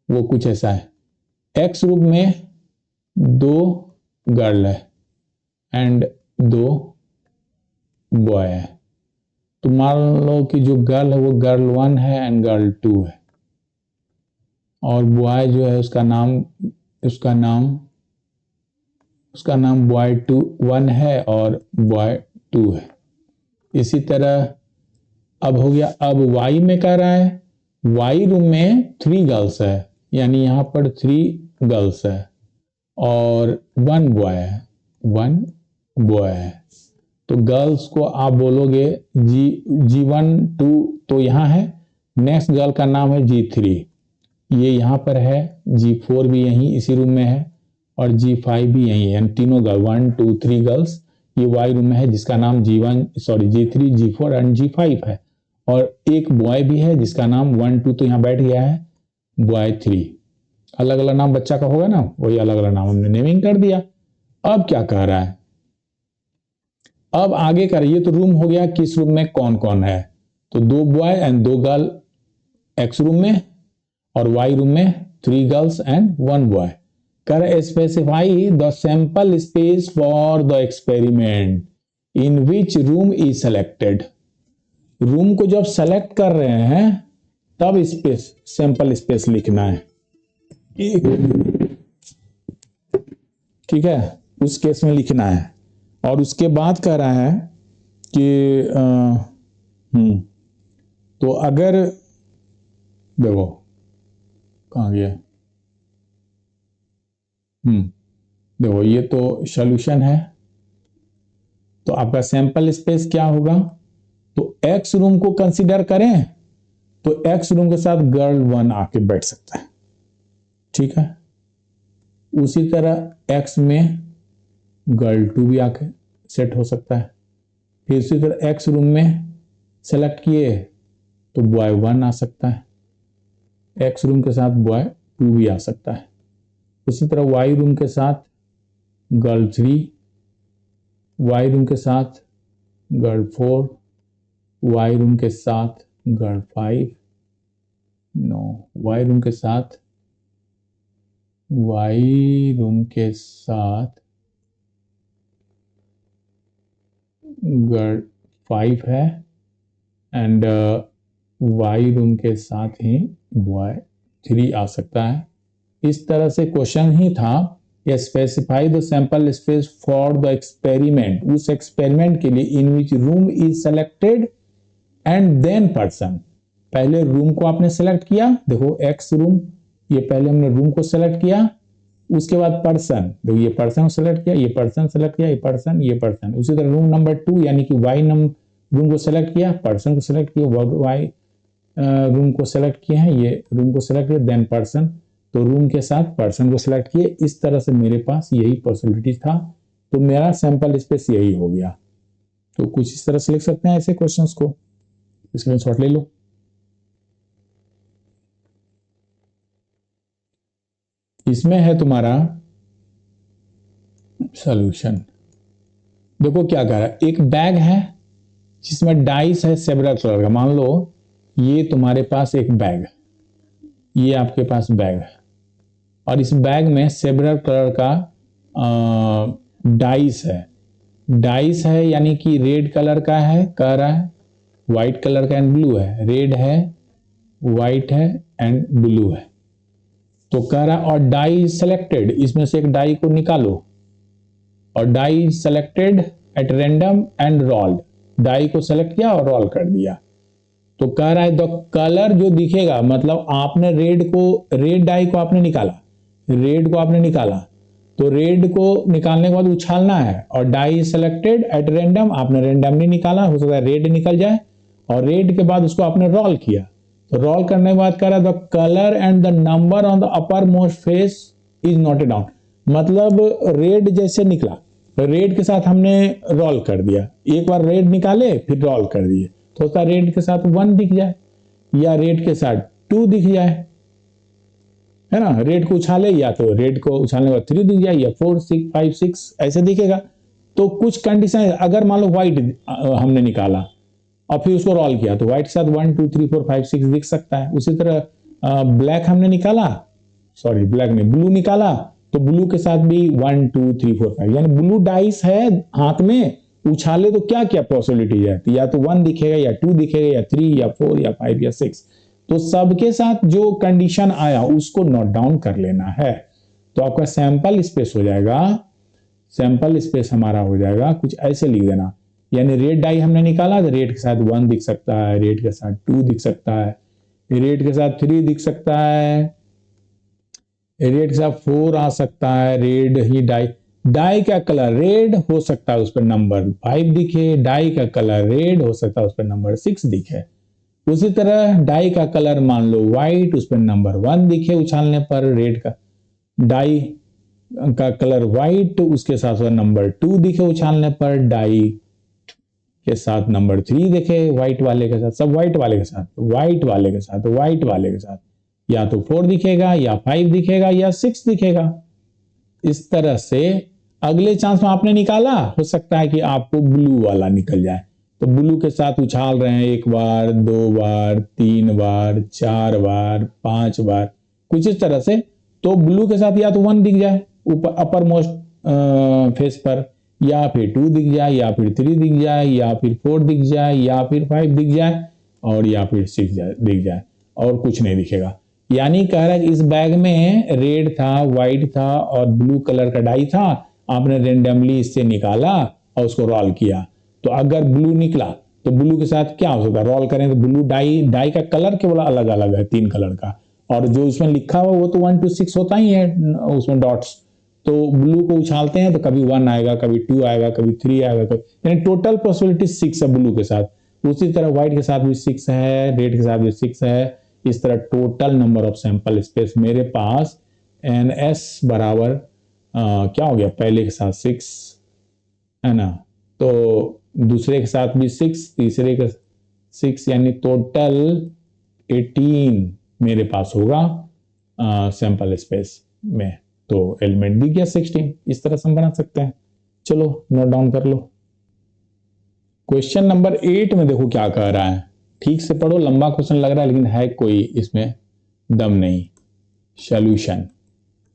वो कुछ ऐसा है, एक्स रूम में 2 गर्ल है एंड 2 बॉय है, तो मान लो कि जो गर्ल है वो गर्ल 1 है एंड गर्ल 2 है, और बॉय जो है उसका नाम बॉय 1 है और बॉय 2 है। इसी तरह अब हो गया, अब वाई में कह रहा है वाई रूम में 3 गर्ल्स है, यानी यहां पर 3 गर्ल्स है और 1 बॉय है, 1 बॉय है, तो गर्ल्स को आप बोलोगे G1 2 तो यहाँ है, नेक्स्ट गर्ल का नाम है G3, ये यहाँ पर है, G4 भी यहीं इसी रूम में है और G5 भी यहीं है, तीनों गर्ल 1 2 3 गर्ल्स ये वाई रूम में है जिसका नाम G3 G4 एंड G5 है, और एक बॉय भी है जिसका नाम 1 2 तो यहाँ बैठ गया है बॉय 3, अलग अलग नाम बच्चा का होगा ना, वही अलग अलग नाम हमने नेमिंग कर दिया। अब क्या कह रहा है, अब आगे कर, ये तो रूम हो गया, किस रूम में कौन कौन है, तो 2 boy and 2 girl x room में, और वाई रूम में 3 गर्ल्स एंड 1 बॉय। कर specify the sample space for the experiment in which room is selected. Room को जब सेलेक्ट कर रहे हैं तब स्पेस, सैंपल स्पेस लिखना है, ठीक है, उस केस में लिखना है। और उसके बाद कह रहा है कि तो अगर देखो कहाँ गया, देखो ये तो सॉल्यूशन है, तो आपका सैंपल स्पेस क्या होगा, तो एक्स रूम को कंसीडर करें तो एक्स रूम के साथ गर्ल 1 आके बैठ सकता है, ठीक है। उसी तरह एक्स में गर्ल 2 भी आके सेट हो सकता है। फिर उसी तरह एक्स रूम में सेलेक्ट किए तो बॉय 1 आ सकता है, एक्स रूम के साथ बॉय 2 भी आ सकता है। उसी तरह वाई रूम के साथ गर्ल 3, वाई रूम के साथ गर्ल 4, वाई रूम के साथ गर्ल 5, नो, वाई रूम के साथ गर्ल 5 है, एंड वाई रूम के साथ ही बॉय 3 आ सकता है। इस तरह से क्वेश्चन ही था, या specify the sample space for the experiment, उस एक्सपेरिमेंट के लिए in which room is selected and then person. पहले रूम को आपने सेलेक्ट किया, देखो एक्स रूम, ये पहले हमने रूम को सेलेक्ट किया, उसके बाद पर्सन, देखो ये पर्सन को सेलेक्ट किया, ये पर्सन सेलेक्ट किया, ये पर्सन, ये पर्सन। उसी तरह रूम नंबर 2 यानी कि वाई रूम को सेलेक्ट किया, पर्सन को सेलेक्ट किया, वाई रूम को सेलेक्ट किए हैं, ये रूम को सेलेक्ट किया, देन पर्सन, तो रूम के साथ पर्सन को सिलेक्ट किए। इस तरह से मेरे पास यही पॉसिबिलिटी था, तो मेरा सैंपल स्पेस यही हो गया। तो कुछ इस तरह से लिख सकते हैं ऐसे क्वेश्चंस को, स्क्रीनशॉट ले लो। इसमें है तुम्हारा सॉल्यूशन। देखो क्या कह रहा है, एक बैग है जिसमें डाइस है सेवरल कलर का। मान लो ये तुम्हारे पास एक बैग है, ये आपके पास बैग है, और इस बैग में सेवरल कलर का डाइस है। डाइस है यानी कि रेड कलर का है, कह रहा है व्हाइट कलर का एंड ब्लू है, रेड है, व्हाइट है एंड ब्लू है। तो कह रहा है और डाई सेलेक्टेड, इसमें से एक डाई को निकालो, और die selected at random and rolled, die को सेलेक्ट किया और रोल कर दिया। तो कह रहा है द कलर जो दिखेगा, मतलब आपने रेड डाई को आपने निकाला, रेड को आपने निकाला, तो रेड को निकालने के बाद उछालना है, और डाई सेलेक्टेड एट रैंडम, आपने रैंडमली निकाला, हो सकता है रेड निकल जाए, और रेड के बाद उसको आपने रोल किया, तो रोल करने के बाद कह रहा है the colour and the number on the upper most face is noted down. मतलब रेड जैसे निकला, रेड के साथ हमने रोल कर दिया, एक बार रेड निकाले फिर रोल कर दिए, तो उसका रेड के साथ 1 दिख जाए, या रेड के साथ 2 दिख जाए, है ना, रेड को उछाले या तो रेड को उछालने के बाद 3 दिख जाए, या 4 6 5 6 ऐसे दिखेगा। तो कुछ कंडीशन, अगर मान लो व्हाइट हमने निकाला और फिर उसको रोल किया, तो व्हाइट के साथ 1 2 3 4 5 6 दिख सकता है। उसी तरह ब्लैक हमने निकाला, सॉरी ब्लैक नहीं, ब्लू निकाला, तो ब्लू के साथ भी 1 2 3 4 5, यानी ब्लू डाइस है हाथ में, उछाले तो क्या क्या पॉसिबिलिटी है, या तो 1 दिखेगा, या 2 दिखेगा, या 3 या 4 या 5 या 6। तो सबके साथ जो कंडीशन आया उसको नोट डाउन कर लेना है। तो आपका सैंपल स्पेस हो जाएगा, सैंपल स्पेस हमारा हो जाएगा कुछ ऐसे लिख देना, यानी रेड डाई हमने निकाला तो रेड के साथ 1 दिख सकता है, रेड के साथ 2 दिख सकता है, रेड के साथ 3 दिख सकता है, रेड के साथ 4 आ सकता है, रेड ही डाई, डाई का कलर रेड हो सकता है, उस पर नंबर 5 दिखे, डाई का कलर रेड हो सकता है, उस पर नंबर 6 दिखे। उसी तरह डाई का कलर मान लो व्हाइट, उस पर नंबर 1 दिखे उछालने पर, रेड का डाई का कलर व्हाइट, उसके साथ नंबर 2 दिखे उछालने पर, डाई के साथ नंबर 3 दिखे व्हाइट वाले के साथ, सब व्हाइट वाले के साथ, व्हाइट वाले के साथ, व्हाइट वाले के साथ, या तो 4 दिखेगा या 5 दिखेगा या 6 दिखेगा। इस तरह से अगले चांस में आपने निकाला, हो सकता है कि आपको ब्लू वाला निकल जाए, तो ब्लू के साथ उछाल रहे हैं 1 बार 2 बार 3 बार 4 बार 5 बार, कुछ इस तरह से। तो ब्लू के साथ या तो 1 दिख जाए ऊपर अपर मोस्ट फेस पर, या फिर 2 दिख जाए, या फिर 3 दिख जाए, या फिर 4 दिख जाए, या फिर 5 दिख जाए, और या फिर 6 दिख जाए, और कुछ नहीं दिखेगा। यानी कह रहा है कि इस बैग में रेड था, व्हाइट था और ब्लू कलर का डाई था, आपने रेंडमली इससे निकाला और उसको रोल किया, तो अगर ब्लू निकला तो ब्लू के साथ क्या हो सकता है, रोल करें तो ब्लू डाई का कलर केवल अलग अलग है 3 कलर का, और जो उसमें लिखा हुआ वो तो 1 to 6 होता ही है उसमें डॉट्स। तो ब्लू को उछालते हैं तो कभी 1 आएगा, कभी 2 आएगा, कभी 3 आएगा, कभी, यानी टोटल पॉसिबिलिटी 6 है ब्लू के साथ। उसी तरह व्हाइट के साथ भी 6 है, रेड के साथ भी 6 है। इस तरह total number of sample space मेरे पास एन एस बराबर क्या हो गया, पहले के साथ 6 है ना, तो दूसरे के साथ भी 6, तीसरे के 6, यानी टोटल 18 मेरे पास होगा सैंपल स्पेस में। तो एलिमेंट दिख गया 16। इस तरह से हम बना सकते हैं। चलो नोट डाउन कर लो। क्वेश्चन नंबर 8 में देखो क्या कह रहा है, ठीक से पढ़ो, लंबा क्वेश्चन लग रहा है लेकिन है कोई इसमें दम नहीं। सॉल्यूशन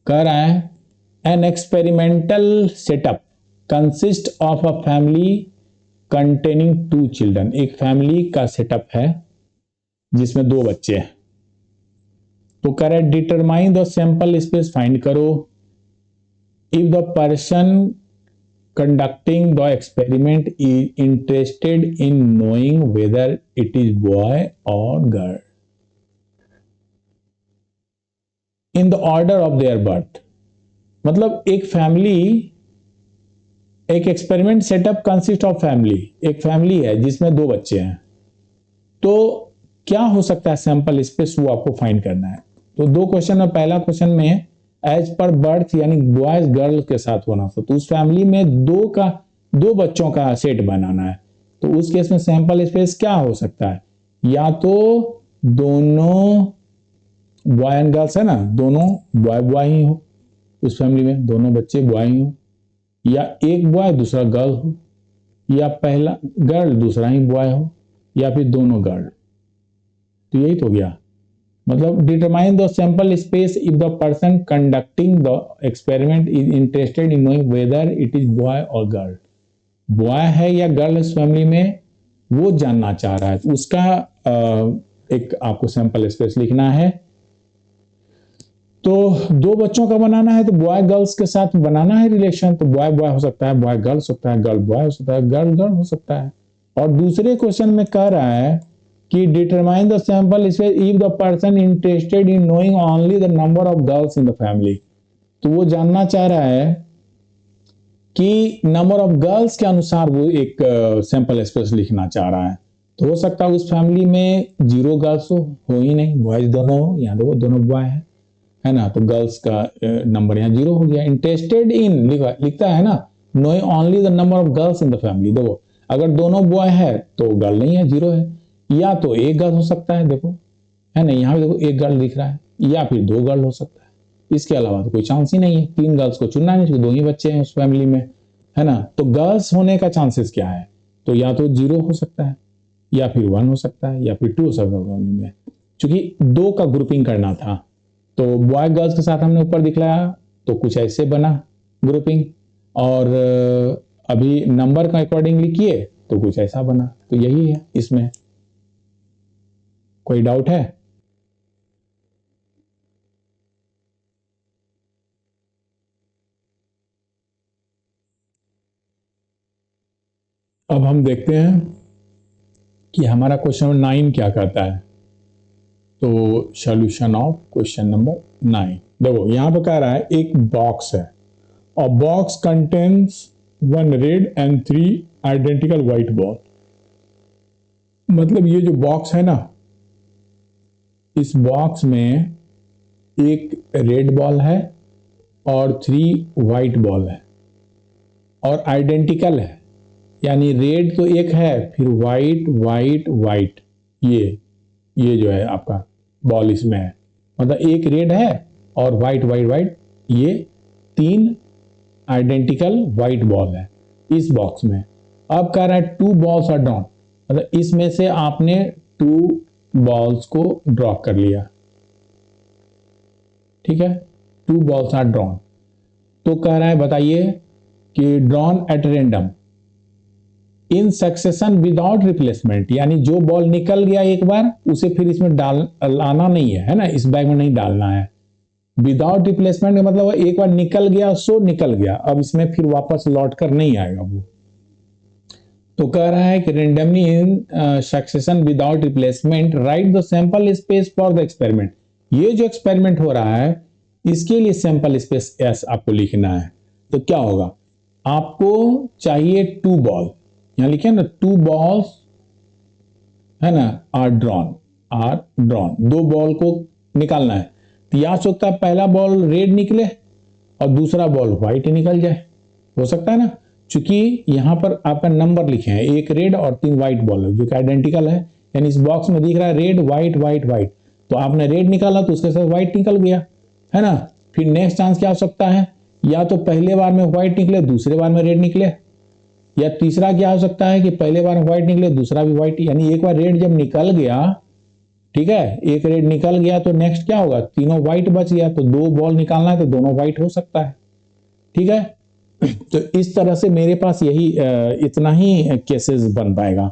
कह रहा है an experimental setup consist of a family containing 2 children. एक फैमिली का सेटअप है जिसमें 2 बच्चे हैं। तो कह रहा है determine the sample space, find करो if the person conducting the experiment is interested in knowing whether it is boy or girl in the order of their birth। मतलब एक फैमिली, एक experiment setup consist of family, एक family है जिसमें 2 बच्चे हैं, तो क्या हो सकता है सैंपल स्पेस, वो आपको फाइंड करना है। तो 2 क्वेश्चन में, पहला क्वेश्चन में एज पर बर्थ यानी बॉयज गर्ल के साथ होना था, तो उस फैमिली में 2 बच्चों का सेट बनाना है। तो उस केस में सैंपल स्पेस क्या हो सकता है, या तो दोनों बॉय एंड गर्ल्स है ना, दोनों बॉय बॉय ही हो, उस फैमिली में दोनों बच्चे बॉय ही हो, या एक बॉय दूसरा गर्ल हो, या पहला गर्ल दूसरा ही बॉय हो, या फिर दोनों गर्ल। तो यही तो गया, मतलब determine the sample space if the person conducting the experiment is interested in knowing whether it is boy और गर्ल। बॉय है या गर्ल इस फैमिली में, वो जानना चाह रहा है, उसका एक आपको सैंपल स्पेस लिखना है। तो 2 बच्चों का बनाना है तो बॉय गर्ल्स के साथ बनाना है रिलेशन, तो बॉय बॉय हो सकता है, बॉय गर्ल हो सकता है, गर्ल बॉय हो सकता है, गर्ल गर्ल हो सकता है। और दूसरे क्वेश्चन में कह रहा है कि determine the sample space if the person interested in knowing only the number of girls in the family. तो वो जानना चाह रहा है कि नंबर ऑफ गर्ल्स के अनुसार वो एक सैंपल स्पेस लिखना चाह रहा है। तो हो सकता है उस फैमिली में 0 गर्ल्स हो ही नहीं, बॉयज दोनों हो, यहाँ देखो दोनों बॉय है ना, तो गर्ल्स का नंबर यहाँ 0 हो गया। इंटरेस्टेड इन लिखता है ना, knowing only the number of girls in the family, देखो अगर दोनों बॉय है तो गर्ल नहीं है, 0 है, या तो एक गर्ल हो सकता है, देखो है ना, यहाँ भी देखो एक गर्ल दिख रहा है, या फिर 2 गर्ल हो सकता है। इसके अलावा तो कोई चांस ही नहीं है, 3 गर्ल्स को चुनना नहीं, 2 ही बच्चे हैं उस फैमिली में, है ना। तो गर्ल्स होने का चांसेस क्या है, तो या तो 0 हो सकता है, या फिर 1 हो सकता है, या फिर 2 हो सकता है फैमिली में। चूंकि 2 का ग्रुपिंग करना था तो बॉय गर्ल्स के साथ हमने ऊपर दिखलाया, तो कुछ ऐसे बना ग्रुपिंग, और अभी नंबर का अकॉर्डिंगली किए तो कुछ ऐसा बना। तो यही है इसमें, कोई डाउट है? अब हम देखते हैं कि हमारा क्वेश्चन नंबर 9 क्या कहता है। तो सॉल्यूशन ऑफ क्वेश्चन नंबर 9, देखो यहां पर कह रहा है एक बॉक्स है और box contains 1 red and 3 identical white ball. मतलब ये जो बॉक्स है ना, इस बॉक्स में एक रेड बॉल है और 3 व्हाइट बॉल है, और आइडेंटिकल है, यानी रेड तो एक है, फिर व्हाइट व्हाइट व्हाइट, ये जो है आपका बॉल इसमें है, मतलब एक रेड है और व्हाइट व्हाइट व्हाइट, ये 3 आइडेंटिकल व्हाइट बॉल है इस बॉक्स में। अब कह रहा है 2 बॉल्स आर ड्रॉन, मतलब इसमें से आपने 2 बॉल्स को ड्रॉ कर लिया, ठीक है, 2 बॉल्स आर ड्रॉन। तो कह रहा है बताइए कि drawn at random in succession without replacement, यानी जो बॉल निकल गया एक बार उसे फिर इसमें डालना नहीं है ना, इस बैग में नहीं डालना है। विदाउट रिप्लेसमेंट का मतलब एक बार निकल गया सो निकल गया, अब इसमें फिर वापस लौट कर नहीं आएगा वो। तो कह रहा है कि randomly in succession without replacement right the sample space for the experiment. ये जो एक्सपेरिमेंट हो रहा है इसके लिए सैंपल स्पेस एस आपको लिखना है। तो क्या होगा, आपको चाहिए 2 बॉल, यहां लिखे ना 2 बॉल्स है ना, आर ड्रॉन 2 बॉल को निकालना है। तो या सकता है पहला बॉल रेड निकले और दूसरा बॉल व्हाइट निकल जाए, हो सकता है ना, चूंकि यहां पर आपका नंबर लिखे हैं, एक रेड और 3 व्हाइट बॉल है जो कि आइडेंटिकल है, यानी इस बॉक्स में दिख रहा है रेड व्हाइट व्हाइट व्हाइट, तो आपने रेड निकाला तो उसके साथ व्हाइट निकल गया है ना। फिर नेक्स्ट चांस क्या हो सकता है, या तो पहले बार में व्हाइट निकले दूसरे बार में रेड निकले, या तीसरा क्या हो सकता है कि पहले बार में व्हाइट निकले दूसरा भी व्हाइट, यानी एक बार रेड जब निकल गया, ठीक है, एक रेड निकल गया तो नेक्स्ट क्या होगा, तीनों व्हाइट बच गया, तो 2 बॉल निकालना है तो दोनों व्हाइट हो सकता है, ठीक है। तो इस तरह से मेरे पास यही इतना ही केसेस बन पाएगा,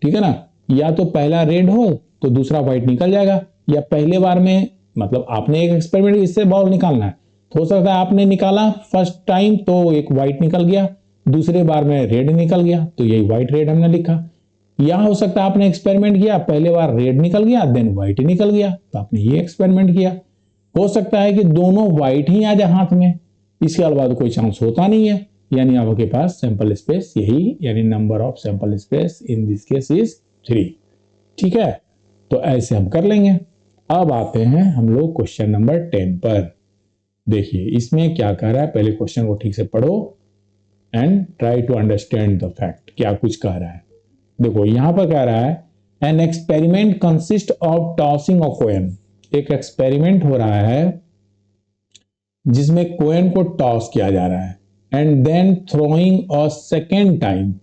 ठीक है ना। या तो पहला रेड हो तो दूसरा व्हाइट निकल जाएगा, या पहले बार में मतलब आपने एक एक्सपेरिमेंट इससे बॉल निकालना है, तो हो सकता है आपने निकाला फर्स्ट टाइम तो एक व्हाइट निकल गया, दूसरे बार में रेड निकल गया, तो यही व्हाइट रेड हमने लिखा। या हो सकता है आपने एक्सपेरिमेंट किया, पहले बार रेड निकल गया देन व्हाइट निकल गया, तो आपने ये एक्सपेरिमेंट किया। हो सकता है कि दोनों व्हाइट ही आ जाए हाथ में, इसके अलावा तो कोई चांस होता नहीं है, यानी आपके पास सैंपल स्पेस यही, यानी number of sample space in this case is 3, ठीक है। तो ऐसे हम कर लेंगे। अब आते हैं हम लोग क्वेश्चन नंबर 10 पर। देखिए इसमें क्या कह रहा है, पहले क्वेश्चन को ठीक से पढ़ो and try to understand the fact, क्या कुछ कह रहा है। देखो यहां पर कह रहा है an experiment consist of tossing a coin, एक एक्सपेरिमेंट हो रहा है जिसमें कॉइन को टॉस किया जा रहा है, and then throwing a second time,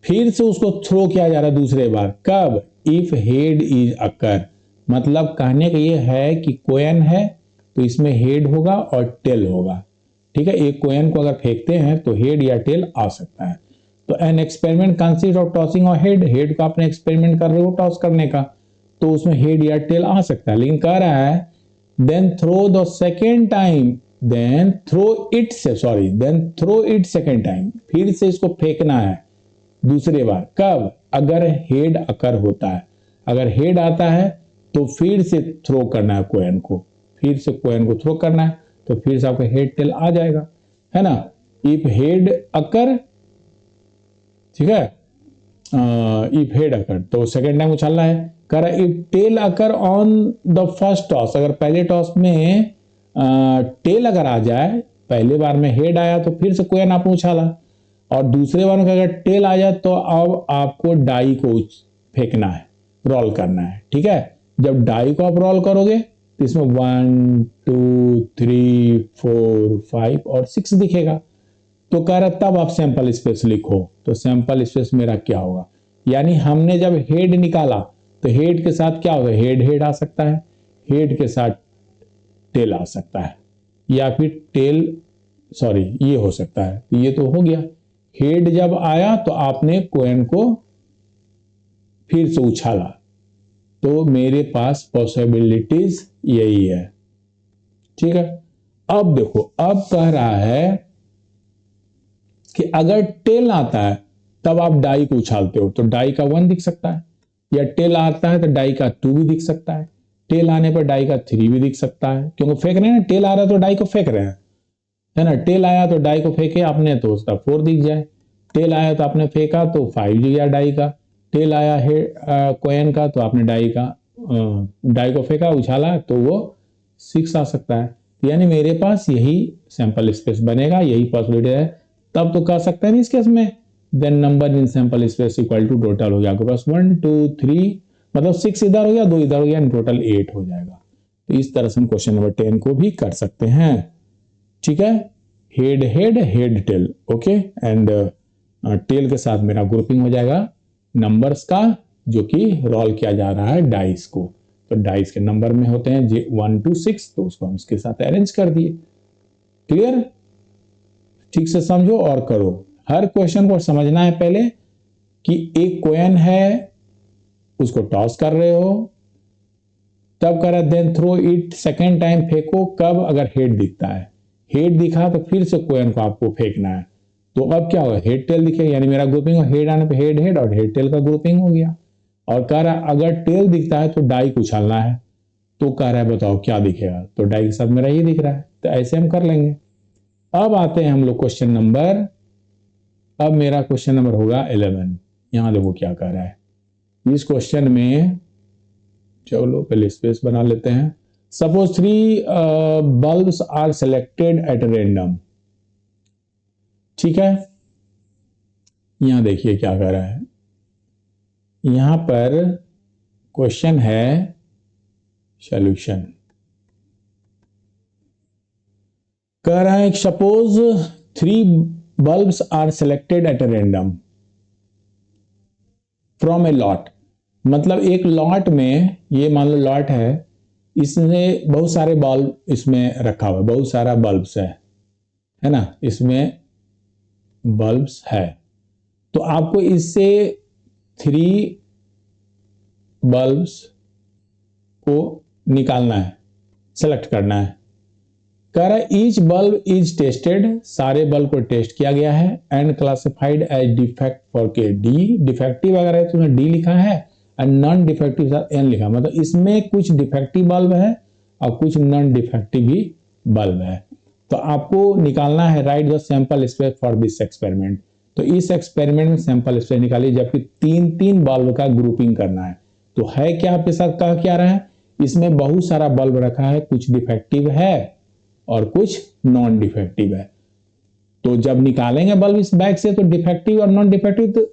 फिर से उसको थ्रो किया जा रहा है दूसरे बार, कब, इफ हेड इज अकर, मतलब कहने का ये है कि कॉइन है तो इसमें हेड होगा और टेल होगा, ठीक है। एक कॉइन को अगर फेंकते हैं तो हेड या टेल आ सकता है। तो an experiment consist of tossing और हेड, हेड को आपने एक्सपेरिमेंट कर रहे हो टॉस करने का, तो उसमें हेड या टेल आ सकता है, लेकिन कह रहा है then throw the second time, then throw it second time, फिर से इसको फेंकना है दूसरे बार, कब, अगर हेड अकर होता है, अगर हेड आता है तो फिर से थ्रो करना है कॉइन को, फिर से कॉइन को थ्रो करना है, तो फिर से आपका हेड टेल आ जाएगा, है ना। इफ हेड अकर, ठीक है, इफ हेड अकर तो सेकेंड टाइम उछालना है। कह रहा if tail occur on the first toss, अगर पहले टॉस में टेल अगर आ जाए, पहले बार में हेड आया तो फिर से कॉइन आपने उछाला, और दूसरे बार में अगर टेल आ जाए तो अब आपको डाई को फेंकना है, रोल करना है, ठीक है। जब डाई को आप रोल करोगे तो इसमें 1 2 3 4 5 और 6 दिखेगा, तो कह रहा तब आप सैंपल स्पेस लिखो, तो सैंपल स्पेस मेरा क्या होगा, यानी हमने जब हेड निकाला तो हेड के साथ क्या होगा, हेड हेड आ सकता है, हेड के साथ टेल आ सकता है, या फिर टेल सॉरी ये हो सकता है, ये तो हो गया। हेड जब आया तो आपने कॉइन को फिर से उछाला, तो मेरे पास पॉसिबिलिटीज यही है, ठीक है। अब देखो, अब कह रहा है कि अगर टेल आता है तब आप डाई को उछालते हो तो डाई का 1 दिख सकता है, या टेल आता है तो डाई का 2 भी दिख सकता है, टेल आने पर डाई का 3 भी दिख सकता है, क्योंकि फेंक रहे हैं ना, टेल आ रहा है तो डाई को फेंक रहे हैं, है ना। टेल आया तो डाई को फेंके आपने तो उसका 4 दिख जाए, टेल आया तो आपने फेंका तो 5 दिख गया डाई का, टेल आया है कॉइन का तो आपने डाई को फेंका उछाला तो वो 6 आ सकता है, यानी मेरे पास यही सैंपल स्पेस बनेगा, यही पॉसिबिलिटी है। तब तो कह सकते हैं ना इस केस में then number in sample space equal to total हो गया आपके पास 1 2 3, मतलब 6 इधर हो गया 2 इधर हो गया, टोटल 8 हो जाएगा। तो इस तरह से हम क्वेश्चन नंबर 10 को भी कर सकते हैं। ठीक है, head head head tail, okay, and tail के साथ मेरा ग्रुपिंग हो जाएगा नंबर्स का, जो कि रोल किया जा रहा है डाइस को। तो डाइस के नंबर में होते हैं 1 to 6, तो उसको हम उसके साथ अरेंज कर दिए। क्लियर? ठीक से समझो और करो। हर क्वेश्चन को समझना है पहले कि एक कॉइन है, उसको टॉस कर रहे हो, तब कर then throw it, second time फेंको कब, अगर हेड दिखता है। हेड दिखा तो फिर से कॉइन को आपको फेंकना है। तो अब क्या होगा, हेड टेल दिखेगा, यानी मेरा ग्रुपिंग हो, हेड आने पे हेड हेड और हेड टेल का ग्रुपिंग हो गया। और कह रहा है अगर टेल दिखता है तो डाई को उछालना है। तो कह रहा है बताओ क्या दिखेगा, तो डाई के साथ मेरा ये दिख रहा है, तो ऐसे हम कर लेंगे। अब आते हैं हम लोग क्वेश्चन नंबर, अब मेरा क्वेश्चन नंबर होगा 11। यहां देखो क्या कह रहा है इस क्वेश्चन में। चलो पहले स्पेस बना लेते हैं। Suppose 3 bulbs are selected at random. ठीक है, यहां देखिए क्या कह रहा है। यहां पर क्वेश्चन है सॉल्यूशन। कह रहा है suppose 3 bulbs are selected at random from a lot. मतलब एक लॉट में, ये मान लो लॉट है, इसमें बहुत सारे बल्ब इसमें रखा हुआ है, बहुत सारा बल्ब्स है ना, इसमें बल्ब्स है। तो आपको इससे 3 बल्ब्स को निकालना है, सेलेक्ट करना है। कह रहा है ईच बल्ब इज टेस्टेड, सारे बल्ब को टेस्ट किया गया है, and classified as defect for के डी, डिफेक्टिव अगर है तो उसमें डी लिखा है, एंड नॉन डिफेक्टिव साथ एन लिखा। मतलब इसमें कुछ डिफेक्टिव बल्ब है और कुछ नॉन डिफेक्टिव भी बल्ब है। तो आपको निकालना है right the sample space for this experiment. तो इस एक्सपेरिमेंट में सैंपल स्पेस निकालिए, जबकि 3-3 बल्ब का ग्रुपिंग करना है। तो है क्या आपके साथ कहा क्या रहा है, इसमें बहुत सारा बल्ब रखा है, कुछ डिफेक्टिव है और कुछ नॉन डिफेक्टिव है। तो जब निकालेंगे बल्ब इस बैग से तो डिफेक्टिव और नॉन डिफेक्टिव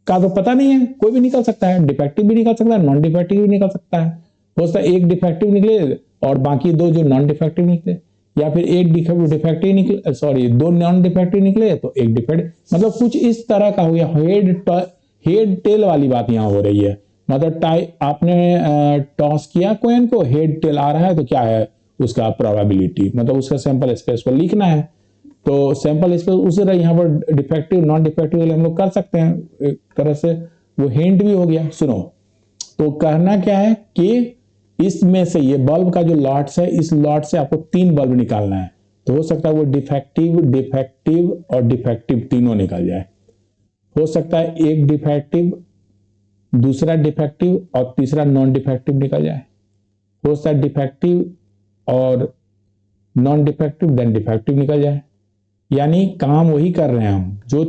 का तो पता नहीं है, कोई भी निकल सकता है, डिफेक्टिव भी निकल सकता है, नॉन डिफेक्टिव भी निकल सकता है। हो सकता है एक डिफेक्टिव निकले और बाकी 2 जो नॉन डिफेक्टिव निकले, या फिर एक डिफेक्टिव निकले, सॉरी 2 नॉन डिफेक्टिव निकले तो एक डिफेक्टिव। मतलब कुछ इस तरह का हो गया। हेड टेल वाली बात यहाँ हो रही है। मतलब आपने टॉस किया कॉइन को, हेड टेल आ रहा है तो क्या है उसका प्रोबेबिलिटी, मतलब उसका सैंपल स्पेस को लिखना है। तो सैंपल स्पेस उस यहाँ पर डिफेक्टिव नॉन डिफेक्टिव हम लोग कर सकते हैं, एक तरह से वो हिंट भी हो गया। सुनो, तो कहना क्या है कि इसमें से ये बल्ब का जो लॉट्स है, इस लॉट से आपको 3 बल्ब निकालना है। तो हो सकता है वो डिफेक्टिव, डिफेक्टिव और डिफेक्टिव तीनों निकल जाए। हो सकता है एक डिफेक्टिव, दूसरा डिफेक्टिव और तीसरा नॉन डिफेक्टिव निकल जाए। हो सकता है डिफेक्टिव और नॉन डिफेक्टिव देन डिफेक्टिव निकल जाए। यानी काम वही कर रहे हैं हम जो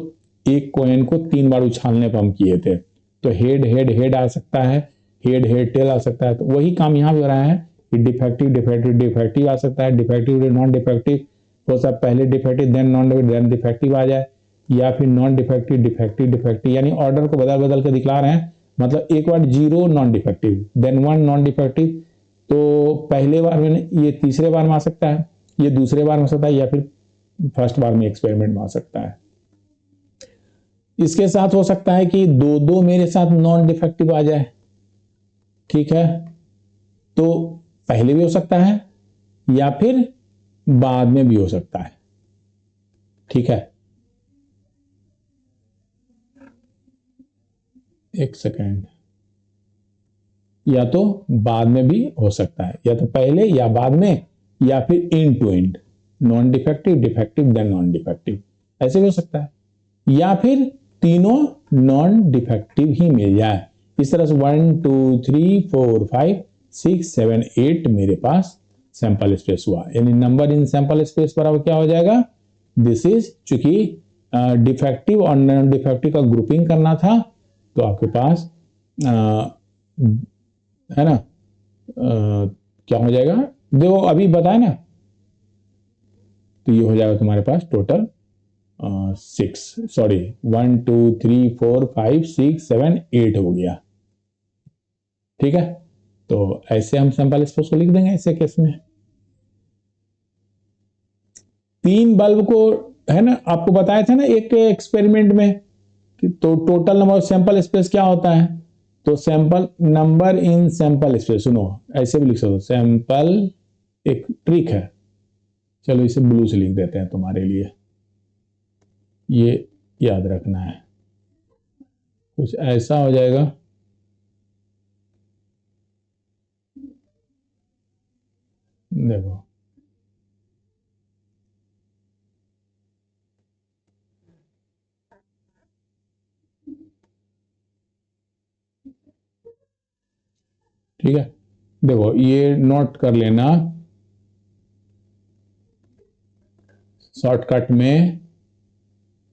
एक कॉइन को 3 बार उछालने पर हम किए थे। तो हेड हेड हेड आ सकता है, हेड हेड टेल आ सकता है। तो वही काम यहाँ भी हो रहा है कि डिफेक्टिव डिफेक्टिव डिफेक्टिव आ सकता है, डिफेक्टिव नॉन डिफेक्टिव हो सकता है, पहले डिफेक्टिव देन डिफेक्टिव आ जाए, या फिर नॉन डिफेक्टिव डिफेक्टिव डिफेक्टिव, यानी ऑर्डर को बदल बदल के दिखला रहे हैं। मतलब एक बार 0 non defective then 1 non defective, तो पहले बार में ये तीसरे बार में आ सकता है, ये दूसरे बार में हो सकता है, या फिर फर्स्ट बार में एक्सपेरिमेंट में आ सकता है। इसके साथ हो सकता है कि 2-2 मेरे साथ नॉन डिफेक्टिव आ जाए। ठीक है, तो पहले भी हो सकता है या फिर बाद में भी हो सकता है। ठीक है, एक सेकेंड, या तो बाद में भी हो सकता है, या तो पहले या बाद में, या फिर end to end, non defective defective then non defective, ऐसे भी हो सकता है। या फिर तीनों नॉन डिफेक्टिव ही मिल जाए। इस तरह से 1 2 3 4 5 6 7 8 मेरे पास सैंपल स्पेस हुआ। यानी नंबर इन सैंपल स्पेस बराबर क्या हो जाएगा, दिस इज, चूंकि डिफेक्टिव और नॉन डिफेक्टिव का ग्रुपिंग करना था, तो आपके पास है ना, क्या हो जाएगा, देखो अभी बताया ना, तो ये हो जाएगा तुम्हारे पास टोटल 6, सॉरी 1 2 3 4 5 6 7 8 हो गया। ठीक है, तो ऐसे हम सैंपल स्पेस को लिख देंगे ऐसे केस में। 3 बल्ब को, है ना, आपको बताया था ना एक एक्सपेरिमेंट में कि तो total number of sample space क्या होता है, तो sample number in sample space, सुनो ऐसे भी लिख सकते हो सैंपल, एक ट्रिक है, चलो इसे ब्लू से लिख देते हैं तुम्हारे लिए, ये याद रखना है, कुछ ऐसा हो जाएगा। देखो ठीक है, देखो ये नोट कर लेना शॉर्टकट में,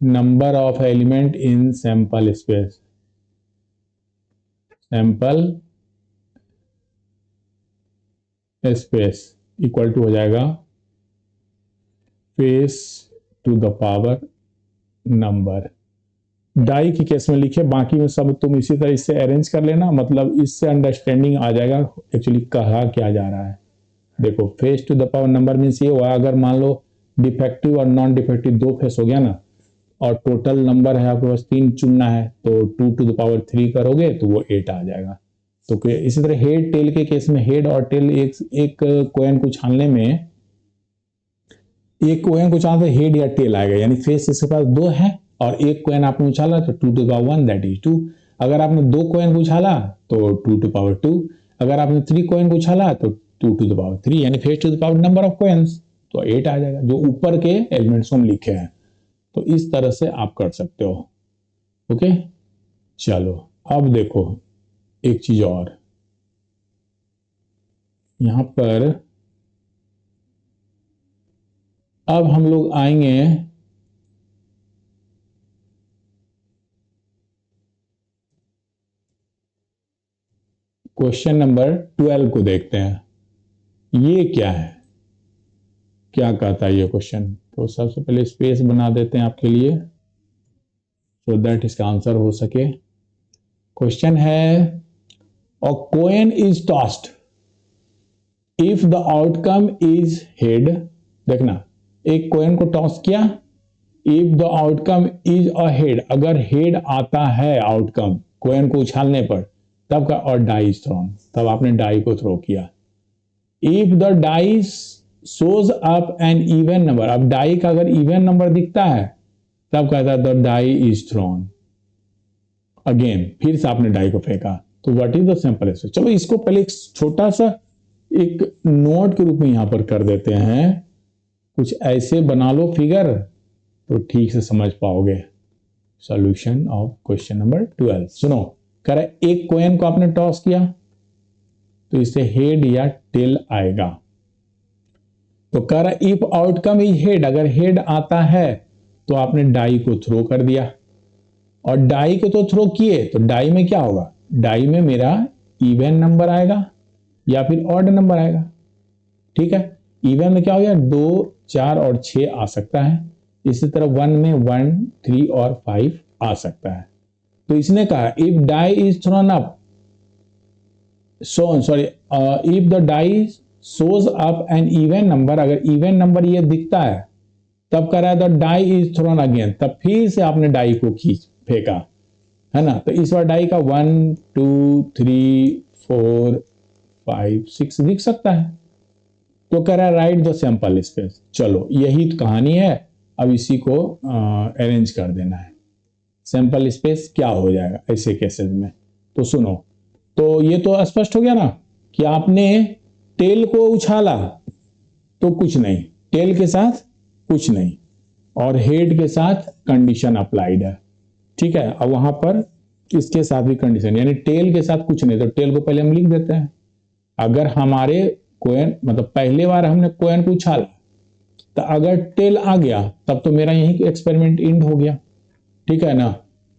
number of element in sample space, sample space equal to हो जाएगा face to the power number. Die की केस में लिखे, बाकी में सब तुम इसी तरह इससे अरेंज कर लेना, मतलब इससे अंडरस्टैंडिंग आ जाएगा एक्चुअली कहा क्या जा रहा है। देखो face to the power number means ये हुआ, अगर मान लो डिफेक्टिव और नॉन डिफेक्टिव 2 फेस हो गया ना, और टोटल नंबर है आपके पास 3 चुनना है, तो 2 टू द पावर 3 करोगे तो वो 8 आ जाएगा। तो इसी तरह हेड टेल के केस में, हेड और टेल एक कोइन को छानने में, एक कोइन को छानते हेड या टेल आएगा, यानी फेस इसके पास 2 है और एक कोइन आपने उछाला तो 2 टू पावर 1 दैट इज 2। अगर आपने 2 कोइन को उछाला तो 2 टू पावर 2, अगर आपने 3 कोइन को उछाला तो 2 टू द पावर 3, यानी face to the power number of coins, तो 8 आ जाएगा, जो ऊपर के एलिमेंट्स हम लिखे हैं। तो इस तरह से आप कर सकते हो। ओके, चलो अब देखो एक चीज और, यहां पर अब हम लोग आएंगे क्वेश्चन नंबर 12 को देखते हैं। ये क्या है, क्या कहता है ये क्वेश्चन, तो सबसे पहले स्पेस बना देते हैं आपके लिए सो दैट इसका आंसर हो सके। क्वेश्चन है, a coin is tossed if the outcome is head, देखना एक कॉइन को टॉस किया, if the outcome is a head, अगर हेड आता है आउटकम कॉइन को उछालने पर तब का, और डाई इज थ्रोन, तब आपने डाई को थ्रो किया। If the die shows up an even number, अब डाई का अगर इवन नंबर दिखता है तब कहता है the die is thrown, again फिर से आपने डाई को फेंका, तो what is the sample space. चलो इसको पहले एक छोटा सा एक नोट के रूप में यहां पर कर देते हैं, कुछ ऐसे बना लो फिगर तो ठीक से समझ पाओगे। सॉल्यूशन ऑफ क्वेश्चन नंबर 12, सुनो, कह रहा एक कॉइन को आपने टॉस किया तो इससे हेड या टेल आएगा, तो कह रहा इफ आउटकम इज हेड, अगर हेड आता है तो आपने डाई को थ्रो कर दिया, और डाई को तो थ्रो किए तो डाई में क्या होगा, डाई में मेरा इवन नंबर आएगा या फिर ऑड नंबर आएगा। ठीक है, इवन में क्या हो गया, 2, 4 और 6 आ सकता है, इसी तरह 1 में 1, 3 और 5 आ सकता है। तो इसने कहा if die is thrown up, if the die shows up an even number, अगर इवन नंबर ये दिखता है तब कह रहा है the die is thrown again, तब फिर से आपने डाई को खींच फेंका, है ना, तो इस बार डाई का 1, 2, 3, 4, 5, 6 दिख सकता है, तो कह रहा है राइट द सैंपल स्पेस। चलो यही तो कहानी है, अब इसी को अरेंज कर देना है, सैंपल स्पेस क्या हो जाएगा ऐसे केसेस में। तो सुनो, तो ये तो स्पष्ट हो गया ना कि आपने टेल को उछाला तो कुछ नहीं, टेल के साथ कुछ नहीं, और हेड के साथ कंडीशन अप्लाइड है। ठीक है, अब वहां पर इसके साथ भी कंडीशन, यानी टेल के साथ कुछ नहीं, तो टेल को पहले हम लिख देते हैं। अगर हमारे कोइन, मतलब पहले बार हमने कोइन को उछाला तो अगर टेल आ गया तब तो मेरा यही एक्सपेरिमेंट इंड हो गया। ठीक है ना,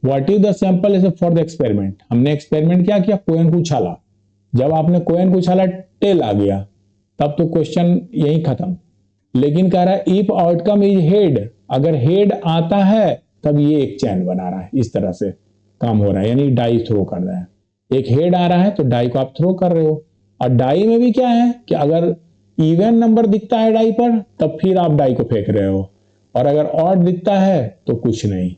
what is the sample is for the experiment, हमने एक्सपेरिमेंट क्या किया, कोइन को उछाला, जब आपने कोइन को उछाला टेल आ गया तब तो क्वेश्चन यही खत्म। लेकिन कह रहा है इफ आउटकम इज हेड, अगर हेड आता है तब ये एक चैन बना रहा है, इस तरह से काम हो रहा है, यानी डाई थ्रो कर रहा है, एक हेड आ रहा है तो डाई को आप थ्रो कर रहे हो, और डाई में भी क्या है कि अगर इवन नंबर दिखता है डाई पर तब फिर आप डाई को फेंक रहे हो, और अगर ऑड दिखता है तो कुछ नहीं।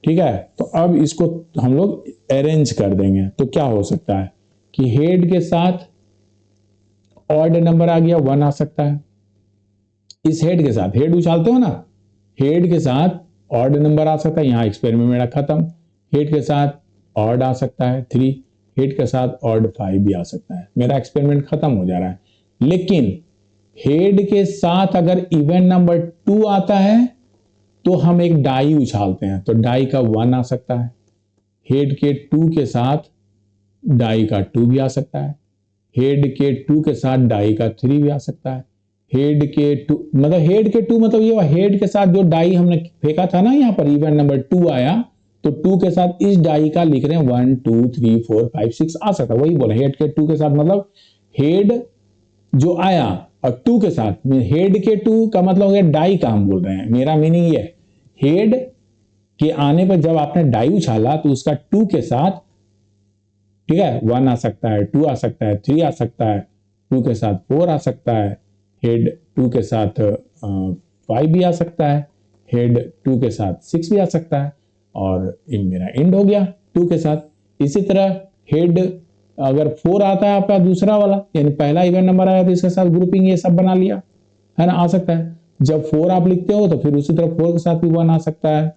ठीक है, तो अब इसको हम लोग अरेंज कर देंगे। तो क्या हो सकता है कि हेड के साथ ऑड नंबर आ गया, 1 आ सकता है। इस हेड के साथ, हेड उछालते हो ना, हेड के साथ ऑड नंबर आ सकता है, यहां एक्सपेरिमेंट मेरा खत्म। हेड के साथ ऑड आ सकता है 3, हेड के साथ ऑड 5 भी आ सकता है, मेरा एक्सपेरिमेंट खत्म हो जा रहा है। लेकिन हेड के साथ अगर इवन नंबर 2 आता है तो हम एक डाई उछालते हैं, तो डाई का 1 आ सकता है। हेड के 2 के साथ डाई का 2 भी आ सकता है। हेड के 2 के साथ डाई का 3 भी आ सकता है। हेड के 2 मतलब हेड के 2 मतलब ये हेड के साथ जो डाई हमने फेंका था ना, यहाँ पर इवन नंबर 2 आया, तो 2 के साथ इस डाई का लिख रहे हैं 1 2 3 4 5 6 आ सकता है। वही बोले हेड के 2 के साथ, मतलब हेड जो आया और 2 के साथ, हेड के 2 का मतलब हो गया डाई का, हम बोल रहे हैं, मेरा मीनिंग ये हेड के आने पर जब आपने डाई उछाला तो उसका 2 के साथ, ठीक है, 1 आ सकता है, 2 आ सकता है, 3 आ सकता है, 2 के साथ 4 आ सकता है, हेड 2 के साथ 5 भी आ सकता है, हेड 2 के साथ 6 भी आ सकता है, और मेरा एंड हो गया 2 के साथ। इसी तरह हेड अगर 4 आता है आपका दूसरा वाला, यानी पहला इवन नंबर आया तो इसके साथ ग्रुपिंग ये सब बना लिया, है ना, आ सकता है। जब 4 आप लिखते हो तो फिर उसी तरह 4 के साथ भी 1 आ सकता है,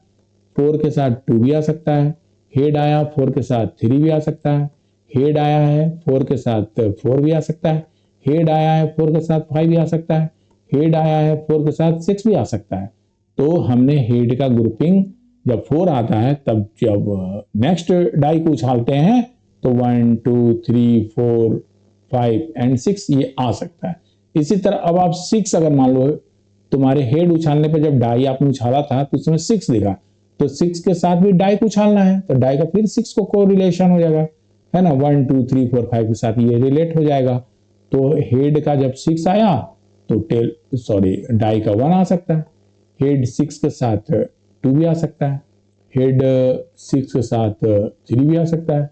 4 के साथ 2 भी आ सकता है, हेड आया 4 के साथ 3 भी आ सकता है, हेड आया है 4 के साथ 4 भी आ सकता है, हेड आया है 4 के साथ 5 भी आ सकता है, हेड आया है 4 के साथ 6 भी आ सकता है। तो हमने हेड का ग्रुपिंग जब 4 आता है, तब जब नेक्स्ट डाई को उछालते हैं तो 1 2 3 4 5 एंड 6 ये आ सकता है। इसी तरह अब आप 6 अगर मान लो तुम्हारे हेड उछालने पर जब डाई आपने उछाला था तो उसमें 6 दिखा, तो 6 के साथ भी डाई को उछालना है, तो डाई का फिर 6 को कोरिलेशन हो जाएगा, है ना, 1 2 3 4 5 के साथ ये रिलेट हो जाएगा। तो हेड का जब 6 आया तो टेल सॉरी डाई का 1 आ सकता है, हेड 6 के साथ 2 भी आ सकता है, हेड 6 के साथ 3 भी आ सकता है,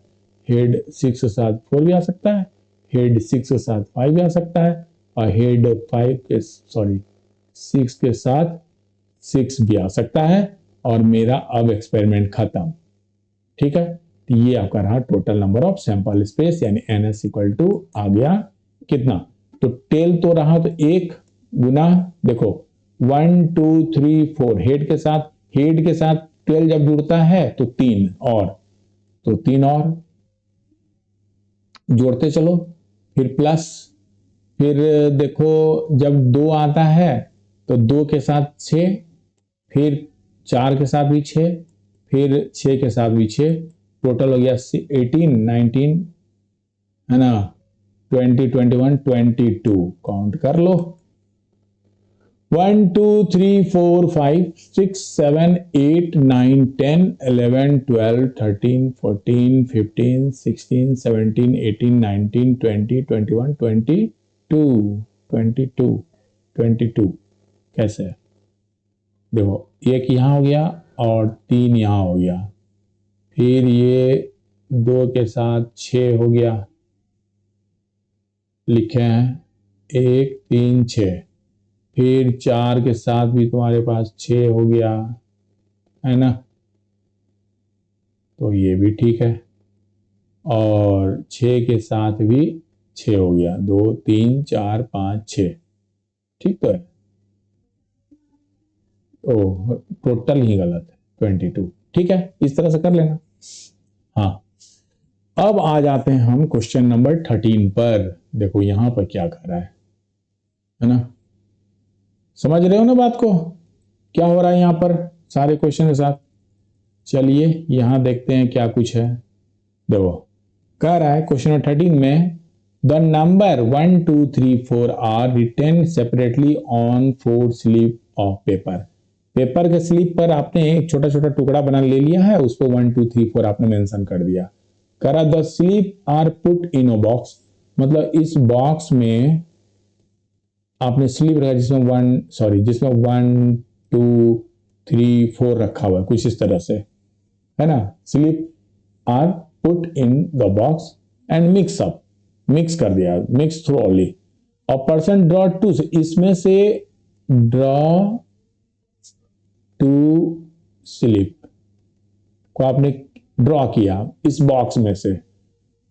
हेड 6 के साथ 4 भी आ सकता है, हेड 6 के साथ 5 भी आ सकता है, और हेड 5 के सॉरी 6 के साथ 6 भी आ सकता है, और मेरा अब एक्सपेरिमेंट खत्म। ठीक है, तो ये आपका रहा total number of sample space, यानी NS इक्वल टू आ गया कितना, तो टेल तो रहा तो 1 गुना, देखो 1 2 3 4 हेड के साथ 12 जब जुड़ता है तो 3 और, तो 3 और जोड़ते चलो, फिर प्लस, फिर देखो जब 2 आता है तो 2 के साथ 6, फिर 4 के साथ भी 6, फिर 6 के साथ भी 6, टोटल हो गया 18 19, है ना, 20 21 22, काउंट कर लो, 1 2 3 4 5 6 7 8 9 10 11 12 13 14 15 16 17 18 19 20 21 22 22 22 कैसे, देखो एक यहाँ हो गया और 3 यहाँ हो गया, फिर ये 2 के साथ 6 हो गया, लिखे हैं 1 3 6, फिर 4 के साथ भी तुम्हारे पास 6 हो गया, है ना, तो ये भी ठीक है, और 6 के साथ भी 6 हो गया, 2 3 4 5 6, ठीक तो है, तो टोटल ही गलत है 22, ठीक है, इस तरह से कर लेना। हाँ, अब आ जाते हैं हम क्वेश्चन नंबर 13 पर। देखो यहां पर क्या कर रहा है ना, समझ रहे हो ना बात को, क्या हो रहा है यहां पर सारे क्वेश्चन के साथ। चलिए यहां देखते हैं क्या कुछ है। देखो कह रहा है क्वेश्चन नंबर 13 में the number 1 2 3 4 are written separately on 4 slip of paper. Paper के स्लिप पर आपने एक छोटा छोटा टुकड़ा बना ले लिया है, उस पर 1 2 3 4 आपने मेंशन कर दिया। करा the slip are put in a box, मतलब इस बॉक्स में आपने स्लिप रखा जिसमें 1 2 3 4 रखा हुआ है कुछ इस तरह से, है ना, slip are put in the box and mix up, mix कर दिया, मिक्स थ्रू ओनली। और पर्सन ड्रॉ टू, इसमें से ड्रॉ टू स्लिप को आपने ड्रॉ किया इस बॉक्स में से,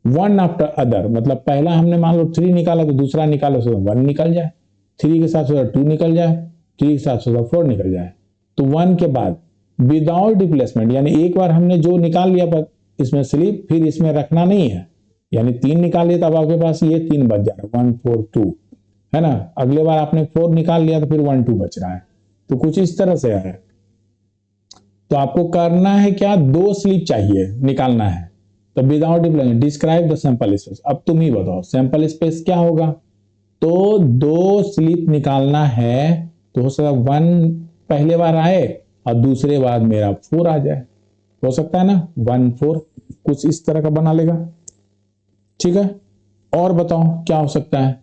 वन आफ्टर अदर, मतलब पहला हमने मान लो 3 निकाला तो दूसरा निकालो तो 1 निकल जाए, 3 के साथ 2 निकल जाए, 3 के साथ 4 निकल जाए। तो 1 के बाद विदाउट रिप्लेसमेंट, यानी एक बार हमने जो निकाल लिया पर इसमें स्लिप, फिर इसमें रखना नहीं है, यानी 3 निकाल लिया तब आपके पास ये 3 बच जा रहा है, 1 4 2, है ना। अगले बार आपने 4 निकाल लिया तो फिर 1 2 बच रहा है। तो कुछ इस तरह से है। तो आपको करना है क्या, 2 स्लिप चाहिए, निकालना है। तो without replacement describe the sample space. अब तुम ही बताओ सैंपल स्पेस क्या होगा। तो 2 स्लिप निकालना है, तो हो सकता 1 पहले बार आए और दूसरे बार मेरा 4 आ जाए, हो सकता है ना, 1 4 कुछ इस तरह का बना लेगा। ठीक है, और बताओ क्या हो सकता है,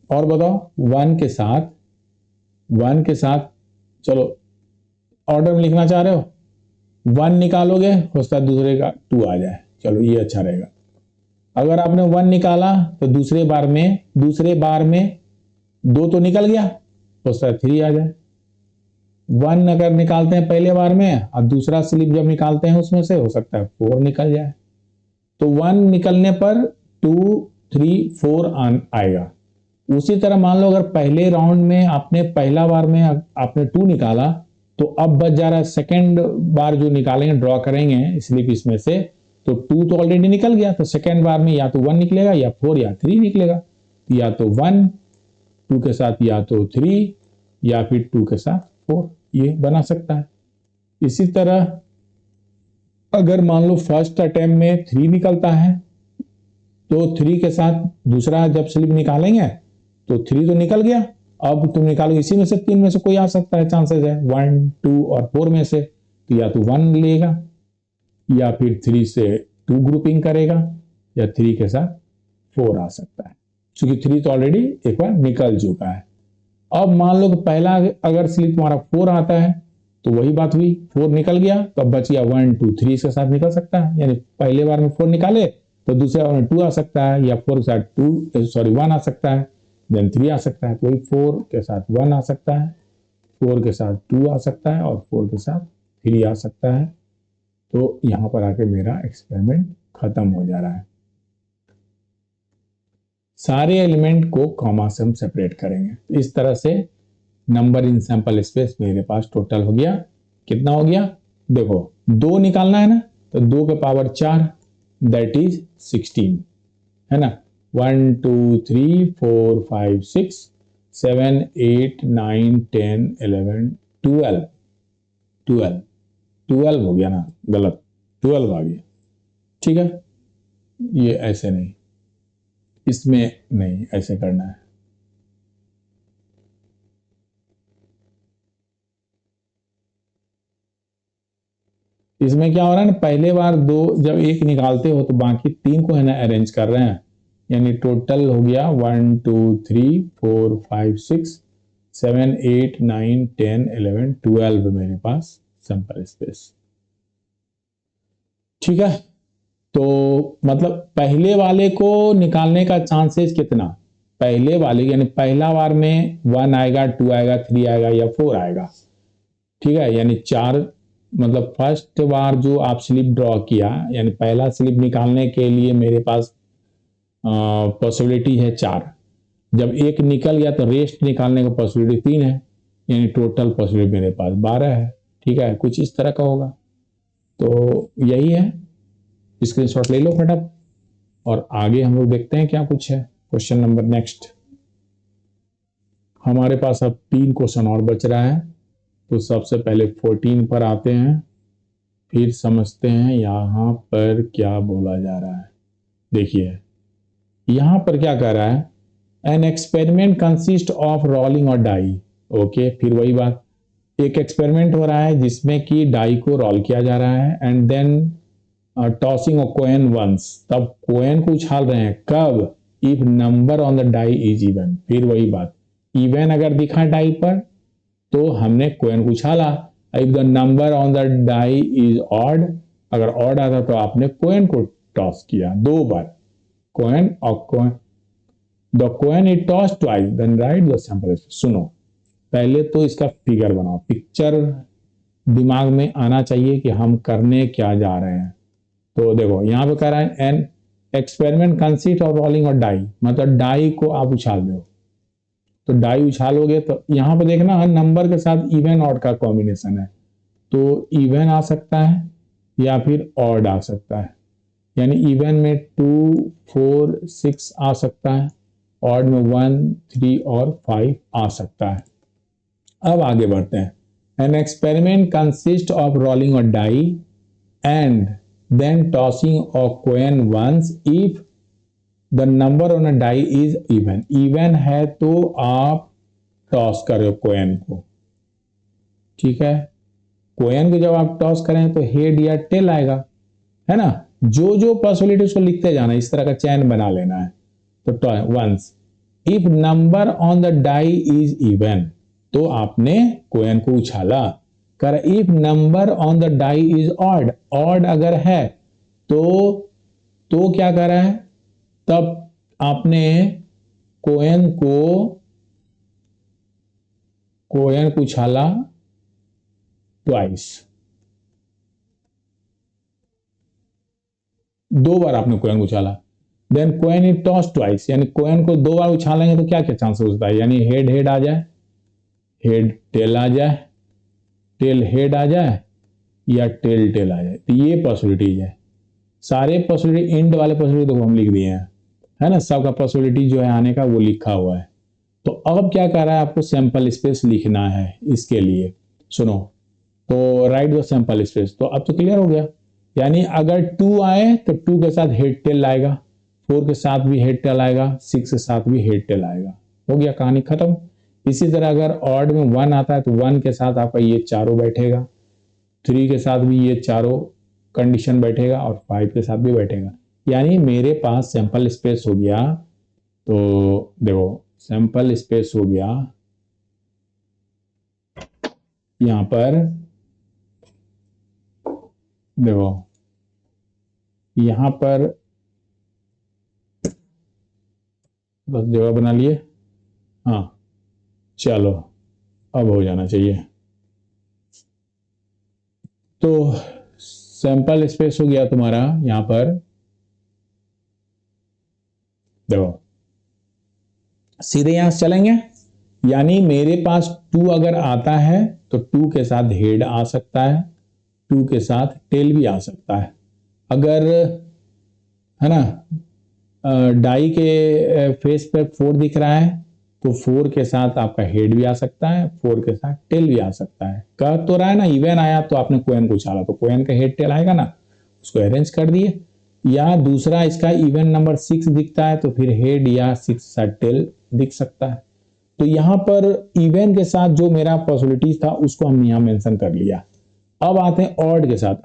और बताओ। 1 के साथ चलो ऑर्डर में लिखना चाह रहे हो, 1 निकालोगे हो सकता है दूसरे का 2 आ जाए, चलो ये अच्छा रहेगा। अगर आपने 1 निकाला तो दूसरे बार में 2 तो निकल गया, हो सकता है 3 आ जाए। 1 अगर निकालते हैं पहले बार में और दूसरा स्लिप जब निकालते हैं उसमें से हो सकता है 4 निकल जाए। तो 1 निकलने पर 2 3 4 आएगा। उसी तरह मान लो अगर पहले राउंड में आपने पहला बार में आपने 2 निकाला, तो अब बच जा रहा है सेकेंड बार जो निकालेंगे, ड्रॉ करेंगे स्लिप इसमें से, तो 2 तो ऑलरेडी निकल गया, तो सेकेंड बार में या तो 1 निकलेगा या 4 या 3 निकलेगा, या तो 1 2 के साथ या तो 3 या फिर 2 के साथ 4, ये बना सकता है। इसी तरह अगर मान लो फर्स्ट अटेम्प्ट में 3 निकलता है, तो 3 के साथ दूसरा जब स्लिप निकालेंगे तो 3 तो निकल गया, अब तुम निकालो इसी में से 3 में से कोई आ सकता है, चांसेस है 1 2 और 4 में से, तो या तो 1 लेगा या फिर 3 से 2 ग्रुपिंग करेगा, या 3 के साथ 4 आ सकता है, क्योंकि 3 तो ऑलरेडी एक बार निकल चुका है। अब मान लो कि पहला अगर स्लिप तुम्हारा 4 आता है, तो वही बात हुई, 4 निकल गया, तो अब बच गया 1 2 3 इसके साथ निकल सकता है, यानी पहले बार में 4 निकाले तो दूसरे बार में 2 आ सकता है, या 4 के साथ 1 आ सकता है, देन 3 आ सकता है, कोई 4 के साथ 1 आ सकता है, 4 के साथ 2 आ सकता है, और 4 के साथ 3 आ सकता है। तो यहां पर आके मेरा एक्सपेरिमेंट खत्म हो जा रहा है। सारे एलिमेंट को कॉमा से हम सेपरेट करेंगे। इस तरह से नंबर इन सैंपल स्पेस मेरे पास टोटल हो गया, कितना हो गया देखो, 2 निकालना है ना, तो 2 के पावर 4 दैट इज 16, है ना। 1 2 3 4 5 6 7 8 9 10 11 12 12 12 हो गया ना, गलत 12 आ गया। ठीक है, ये ऐसे नहीं, इसमें नहीं, ऐसे करना है। इसमें क्या हो रहा है ना, पहले बार 2 जब 1 निकालते हो तो बाकी 3 को है ना अरेंज कर रहे हैं, यानी टोटल हो गया 1 2 3 4 5 6 7 8 9 10 11 12 मेरे पास सैंपल स्पेस। ठीक है, तो मतलब पहले वाले को निकालने का चांसेस कितना, पहले वाले यानी पहला बार में 1 आएगा 2 आएगा 3 आएगा या 4 आएगा। ठीक है, यानी 4, मतलब फर्स्ट बार जो आप स्लिप ड्रॉ किया, यानी पहला स्लिप निकालने के लिए मेरे पास पॉसिबिलिटी है 4, जब 1 निकल गया तो रेस्ट निकालने का पॉसिबिलिटी 3 है, यानी टोटल पॉसिबिलिटी मेरे पास 12 है। ठीक है, कुछ इस तरह का होगा। तो यही है, स्क्रीनशॉट ले लो फटाफट, और आगे हम लोग देखते हैं क्या कुछ है। क्वेश्चन नंबर नेक्स्ट, हमारे पास अब 3 क्वेश्चन और बच रहा है। तो सबसे पहले 14 पर आते हैं, फिर समझते हैं यहां पर क्या बोला जा रहा है। देखिए यहां पर क्या कह रहा है, an experiment consist of rolling और डाई। ओके, फिर वही बात, एक एक्सपेरिमेंट हो रहा है जिसमें कि डाई को रोल किया जा रहा है, and then tossing of coin once, तब कोइन को उछाल रहे हैं, कब, if number on the die is even. फिर वही बात, इवन अगर दिखा डाई पर तो हमने कोइन को उछाला, if the number on the die is odd, अगर ऑड आता तो आपने कोइन को टॉस किया 2 बार, coin or coin, the coin is tossed twice, then write the sample space. सुनो, पहले तो इसका फिगर बनाओ, पिक्चर दिमाग में आना चाहिए कि हम करने क्या जा रहे हैं। तो देखो यहाँ पे कह रहा है an experiment consist of rolling और डाई, मतलब डाई को आप उछाल रहे हो, तो डाई उछालोगे तो यहाँ पे देखना हर नंबर के साथ इवन ऑड का कॉम्बिनेशन है, तो इवन आ सकता है या फिर ऑड आ सकता है, यानी इवन में 2, 4, 6 आ सकता है, ऑड में 1, 3 और 5 आ सकता है। अब आगे बढ़ते हैं। An experiment consist of rolling a die and then tossing a coin once if the number on a die is even. Even है तो आप टॉस करो कॉइन को, ठीक है। कॉइन को जब आप टॉस करें तो हेड या टेल आएगा, है ना। जो जो पॉसिबिलिटी उसको लिखते जाना, इस तरह का चैन बना लेना है। तो once if number on the die is even, तो आपने कॉइन को उछाला। कर if number on the die is odd, odd अगर है तो क्या कर रहा है, तब आपने कॉइन को उछाला ट्वाइस, 2 बार आपने कॉइन उछाला। Then coin is toss twice, यानी कॉइन को 2 बार उछालेंगे तो क्या क्या चांसेस होता है, यानी हेड हेड आ जाए, हेड टेल आ जाए, टेल हेड आ जाए या टेल टेल आ जाए। तो ये पॉसिबिलिटीज है, सारे पॉसिबिलिटी इंड वाले पॉसिबिलिटी तो हम लिख दिए हैं, है ना। सबका पॉसिबिलिटी जो है आने का वो लिखा हुआ है। तो अब क्या कर रहा है, आपको सैंपल स्पेस लिखना है। इसके लिए सुनो, तो राइट द सैंपल स्पेस। तो अब तो क्लियर हो गया, यानी अगर 2 आए तो 2 के साथ हेड टेल आएगा, 4 के साथ भी हेड टेल आएगा, 6 के साथ भी हेड टेल आएगा। हो गया, कहानी खत्म। इसी तरह अगर ऑड में 1 आता है तो 1 के साथ आपका ये चारों बैठेगा, 3 के साथ भी ये चारों कंडीशन बैठेगा और 5 के साथ भी बैठेगा। यानी मेरे पास सैंपल स्पेस हो गया। तो देखो सैंपल स्पेस हो गया यहां पर, देखो यहां पर बस जगह बना लिए। हाँ चलो, अब हो जाना चाहिए। तो सैंपल स्पेस हो गया तुम्हारा यहां पर, देखो सीधे यहां से चलेंगे। यानी मेरे पास 2 अगर आता है तो 2 के साथ हेड आ सकता है, 2 के साथ टेल भी आ सकता है। अगर, है ना, डाई के फेस पे 4 दिख रहा है तो 4 के साथ आपका हेड भी आ सकता है, 4 के साथ टेल भी आ सकता है। कह तो रहा है ना, इवन आया तो आपने कॉइन को उछाला तो कॉइन का हेड टेल आएगा ना, उसको अरेंज कर दिए। या दूसरा इसका इवन नंबर 6 दिखता है तो फिर हेड या 6 साथ टेल दिख सकता है। तो यहां पर इवन के साथ जो मेरा पॉसिबिलिटीज था उसको हम यहां मेंशन कर लिया। अब आते हैं ऑड के साथ।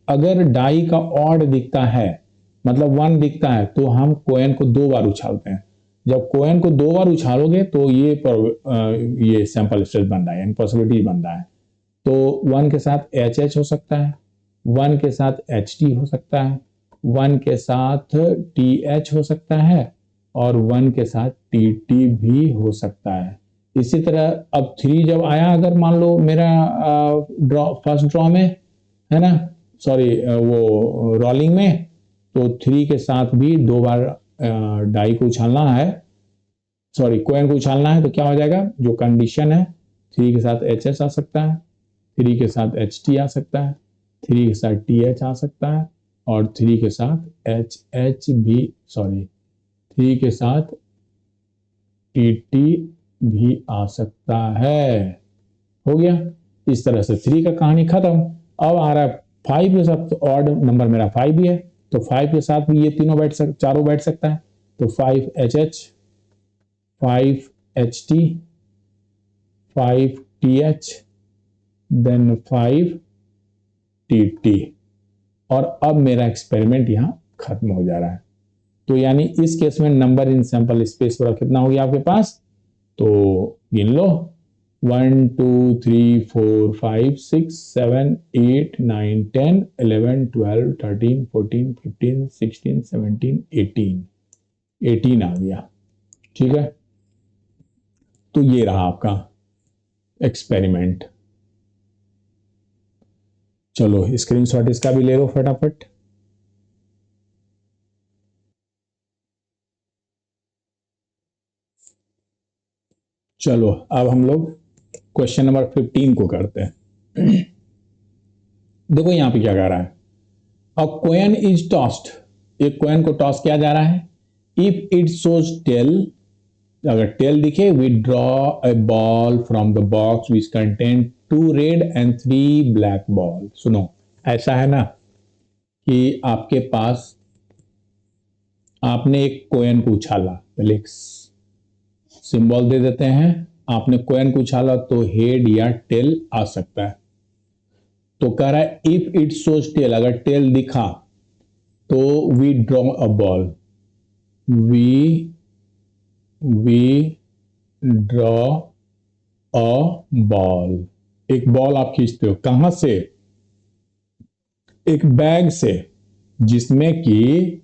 अगर डाई का ऑड दिखता है, मतलब 1 दिखता है, तो हम कॉइन को 2 बार उछालते हैं। जब कॉइन को 2 बार उछालोगे तो ये सैंपल स्पेस बन रहा है, यानी पॉसिबिलिटी बन रहा है। तो 1 के साथ एच एच हो सकता है, 1 के साथ एच टी हो सकता है, 1 के साथ टी एच हो सकता है और 1 के साथ टी टी भी हो सकता है। इसी तरह अब 3 जब आया, अगर मान लो मेरा फर्स्ट ड्रॉ में, है ना, सॉरी वो रोलिंग में, तो 3 के साथ भी 2 बार डाई को उछालना है, सॉरी कॉइन को उछालना है। तो क्या हो जाएगा, जो कंडीशन है 3 के साथ एच एच आ सकता है, 3 के साथ एच टी आ सकता है, 3 के साथ टी एच आ सकता है और 3 के साथ एच एच भी, सॉरी 3 के साथ टी टी भी आ सकता है। हो गया, इस तरह से 3 का कहानी खत्म। अब आ रहा है 5 के साथ, तो ऑड नंबर मेरा 5 भी है, तो 5 के साथ भी ये तीनों चारों बैठ सकता है। तो 5 H H, 5 H T, 5 T H, then 5 T T. और अब मेरा एक्सपेरिमेंट यहां खत्म हो जा रहा है। तो यानी इस केस में नंबर इन सैंपल स्पेस पर कितना हो गया आपके पास, तो गिन लो 1 2 3 4 5 6 7 8 9 10 11 12 13 14 15 16 17 18। 18 आ गया। ठीक है, तो ये रहा आपका एक्सपेरिमेंट। चलो स्क्रीनशॉट इसका भी ले लो फटाफट। चलो अब हम लोग क्वेश्चन नंबर 15 को करते हैं। देखो यहां पे क्या कह रहा है, अ कॉइन इज टॉस्ड, एक कॉइन को टॉस किया जा रहा है। इफ इट शोज टेल, अगर टेल दिखे, we draw a ball from the box which contain 2 red and 3 black ball. सुनो, ऐसा है ना कि आपके पास, आपने एक कॉइन को उछाला, पहले एक सिंबल दे देते हैं। आपने कॉइन को उछाला तो हेड या टेल आ सकता है। तो कह रहा है इफ इट शोज टेल, अगर टेल दिखा तो we draw a ball, we draw a ball, एक बॉल आप खींचते हो। कहां से? एक बैग से, जिसमें कि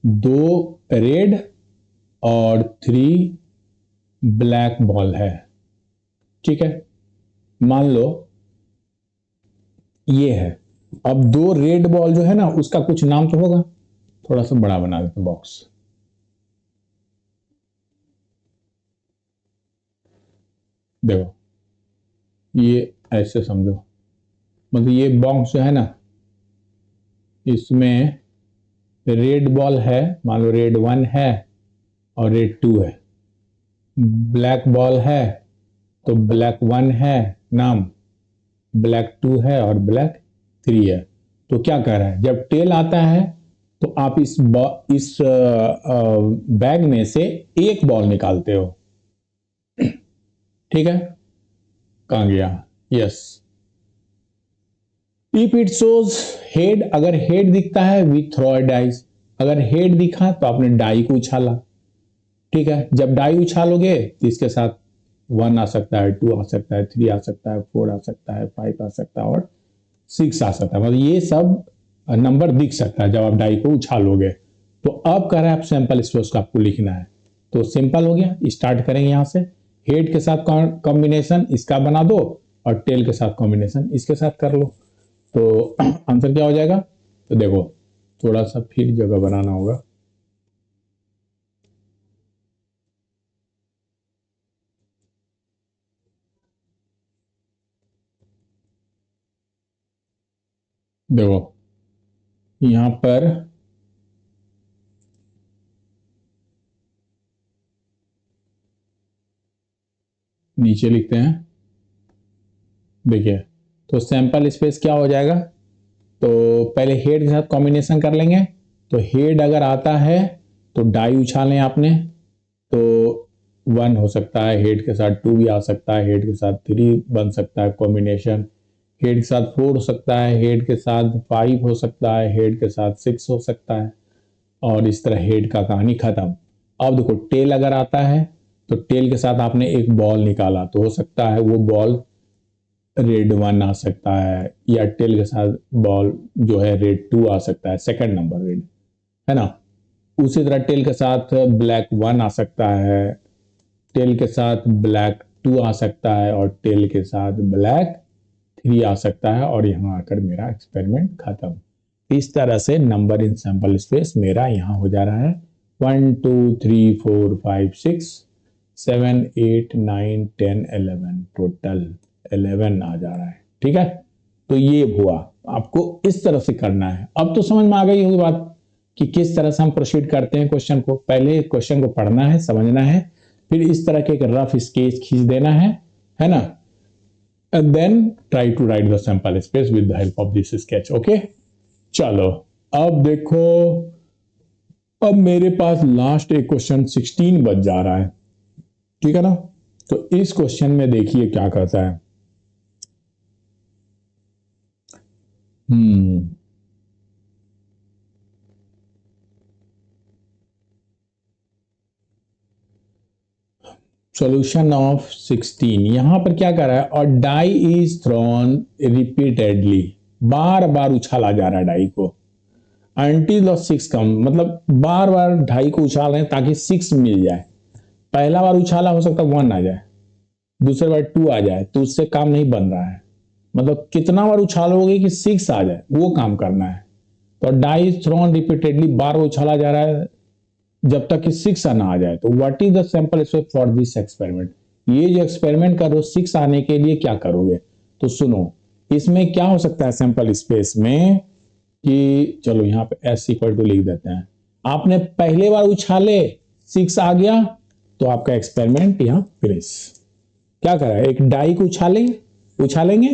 2 रेड और 3 ब्लैक बॉल है। ठीक है, मान लो ये है। अब 2 रेड बॉल जो है ना, उसका कुछ नाम तो होगा। थोड़ा सा बड़ा बना देते बॉक्स। देखो ये ऐसे समझो, मतलब ये बॉक्स जो है ना, इसमें रेड बॉल है, मान लो रेड 1 है और रेड 2 है। ब्लैक बॉल है तो ब्लैक 1 है नाम, ब्लैक 2 है और ब्लैक 3 है। तो क्या कह रहा है, जब टेल आता है तो आप इस बैग में से एक बॉल निकालते हो। ठीक है, कहां गया? Yes, if it shows head, अगर हेड दिखता है वी थ्रो अ डाइस, अगर हेड दिखा तो आपने डाई को उछाला। ठीक है, जब डाई उछालोगे तो इसके साथ 1 आ सकता है, 2 आ सकता है, 3 आ सकता है, 4 आ सकता है, 5 आ सकता है और 6 आ सकता है। मतलब ये सब नंबर दिख सकता है जब आप डाई को उछालोगे। तो अब कह रहा है आप सैंपल स्पेस का आपको लिखना है। तो सिंपल हो गया, स्टार्ट करेंगे यहां से। हेड के साथ कॉम्बिनेशन इसका बना दो और टेल के साथ कॉम्बिनेशन इसके साथ कर लो, तो आंसर क्या हो जाएगा? तो देखो थोड़ा सा फिर जगह बनाना होगा। देखो यहां पर नीचे लिखते हैं। देखिए, तो सैंपल स्पेस क्या हो जाएगा, तो पहले हेड के साथ कॉम्बिनेशन कर लेंगे। तो हेड अगर आता है तो डाई उछालें आपने, तो 1 हो सकता है, हेड के साथ 2 भी आ सकता है, हेड के साथ 3 बन सकता है कॉम्बिनेशन, हेड के साथ 4 हो सकता है, हेड के साथ 5 हो सकता है, हेड के साथ 6 हो सकता है, और इस तरह हेड का कहानी खत्म। अब देखो टेल अगर आता है तो टेल के साथ आपने एक बॉल निकाला, तो हो सकता है वो बॉल रेड 1 आ सकता है, या टेल के साथ बॉल जो है रेड 2 आ सकता है, सेकंड नंबर रेड, है ना। उसी तरह टेल के साथ ब्लैक 1 आ सकता है, टेल के साथ ब्लैक 2 आ सकता है और टेल के साथ ब्लैक 3 आ सकता है, और यहां आकर मेरा एक्सपेरिमेंट खत्म। इस तरह से नंबर इन सैंपल स्पेस मेरा यहां हो जा रहा है 1 2 3 4 5 6 7 8 9 10 11, टोटल 11 आ जा रहा है। ठीक है, तो ये हुआ। आपको इस तरह से करना है। अब तो समझ में आ गई होगी बात कि किस तरह से हम प्रोसीड करते हैं क्वेश्चन को। पहले क्वेश्चन को पढ़ना है, समझना है, फिर इस तरह के एक रफ स्केच खींच देना है ना, and then try to write the sample space with the help of this sketch. Okay, चलो अब देखो, अब मेरे पास लास्ट एक क्वेश्चन 16 बच जा रहा है। ठीक है ना, तो इस क्वेश्चन में देखिए क्या कहता है। हम्म सॉल्यूशन ऑफ 16, यहां पर क्या कर रहा है, और डाई इज थ्रोन रिपीटेडली, बार बार उछाला जा रहा है डाई को। until और 6 कम, मतलब बार बार ढाई को उछाल रहे हैं ताकि 6 मिल जाए। पहला बार उछाला हो सकता है 1 आ जाए, दूसरी बार 2 आ जाए, तो उससे काम नहीं बन रहा है। मतलब कितना बार उछालोगे कि 6 आ जाए, वो काम करना है। तो डाई इज थ्रोन रिपीटेडली, बार उछाला जा रहा है जब तक कि 6 ना आ जाए। तो what is the sample space for this experiment, ये जो एक्सपेरिमेंट कर रहे हो 6 आने के लिए क्या करोगे। तो सुनो, इसमें क्या हो सकता है सैंपल स्पेस में कि चलो यहां पे एस इक्वल टू लिख देते हैं। आपने पहले बार उछाले 6 आ गया, तो आपका एक्सपेरिमेंट यहां फिनिश। क्या करा है, एक डाई को उछालेंगे,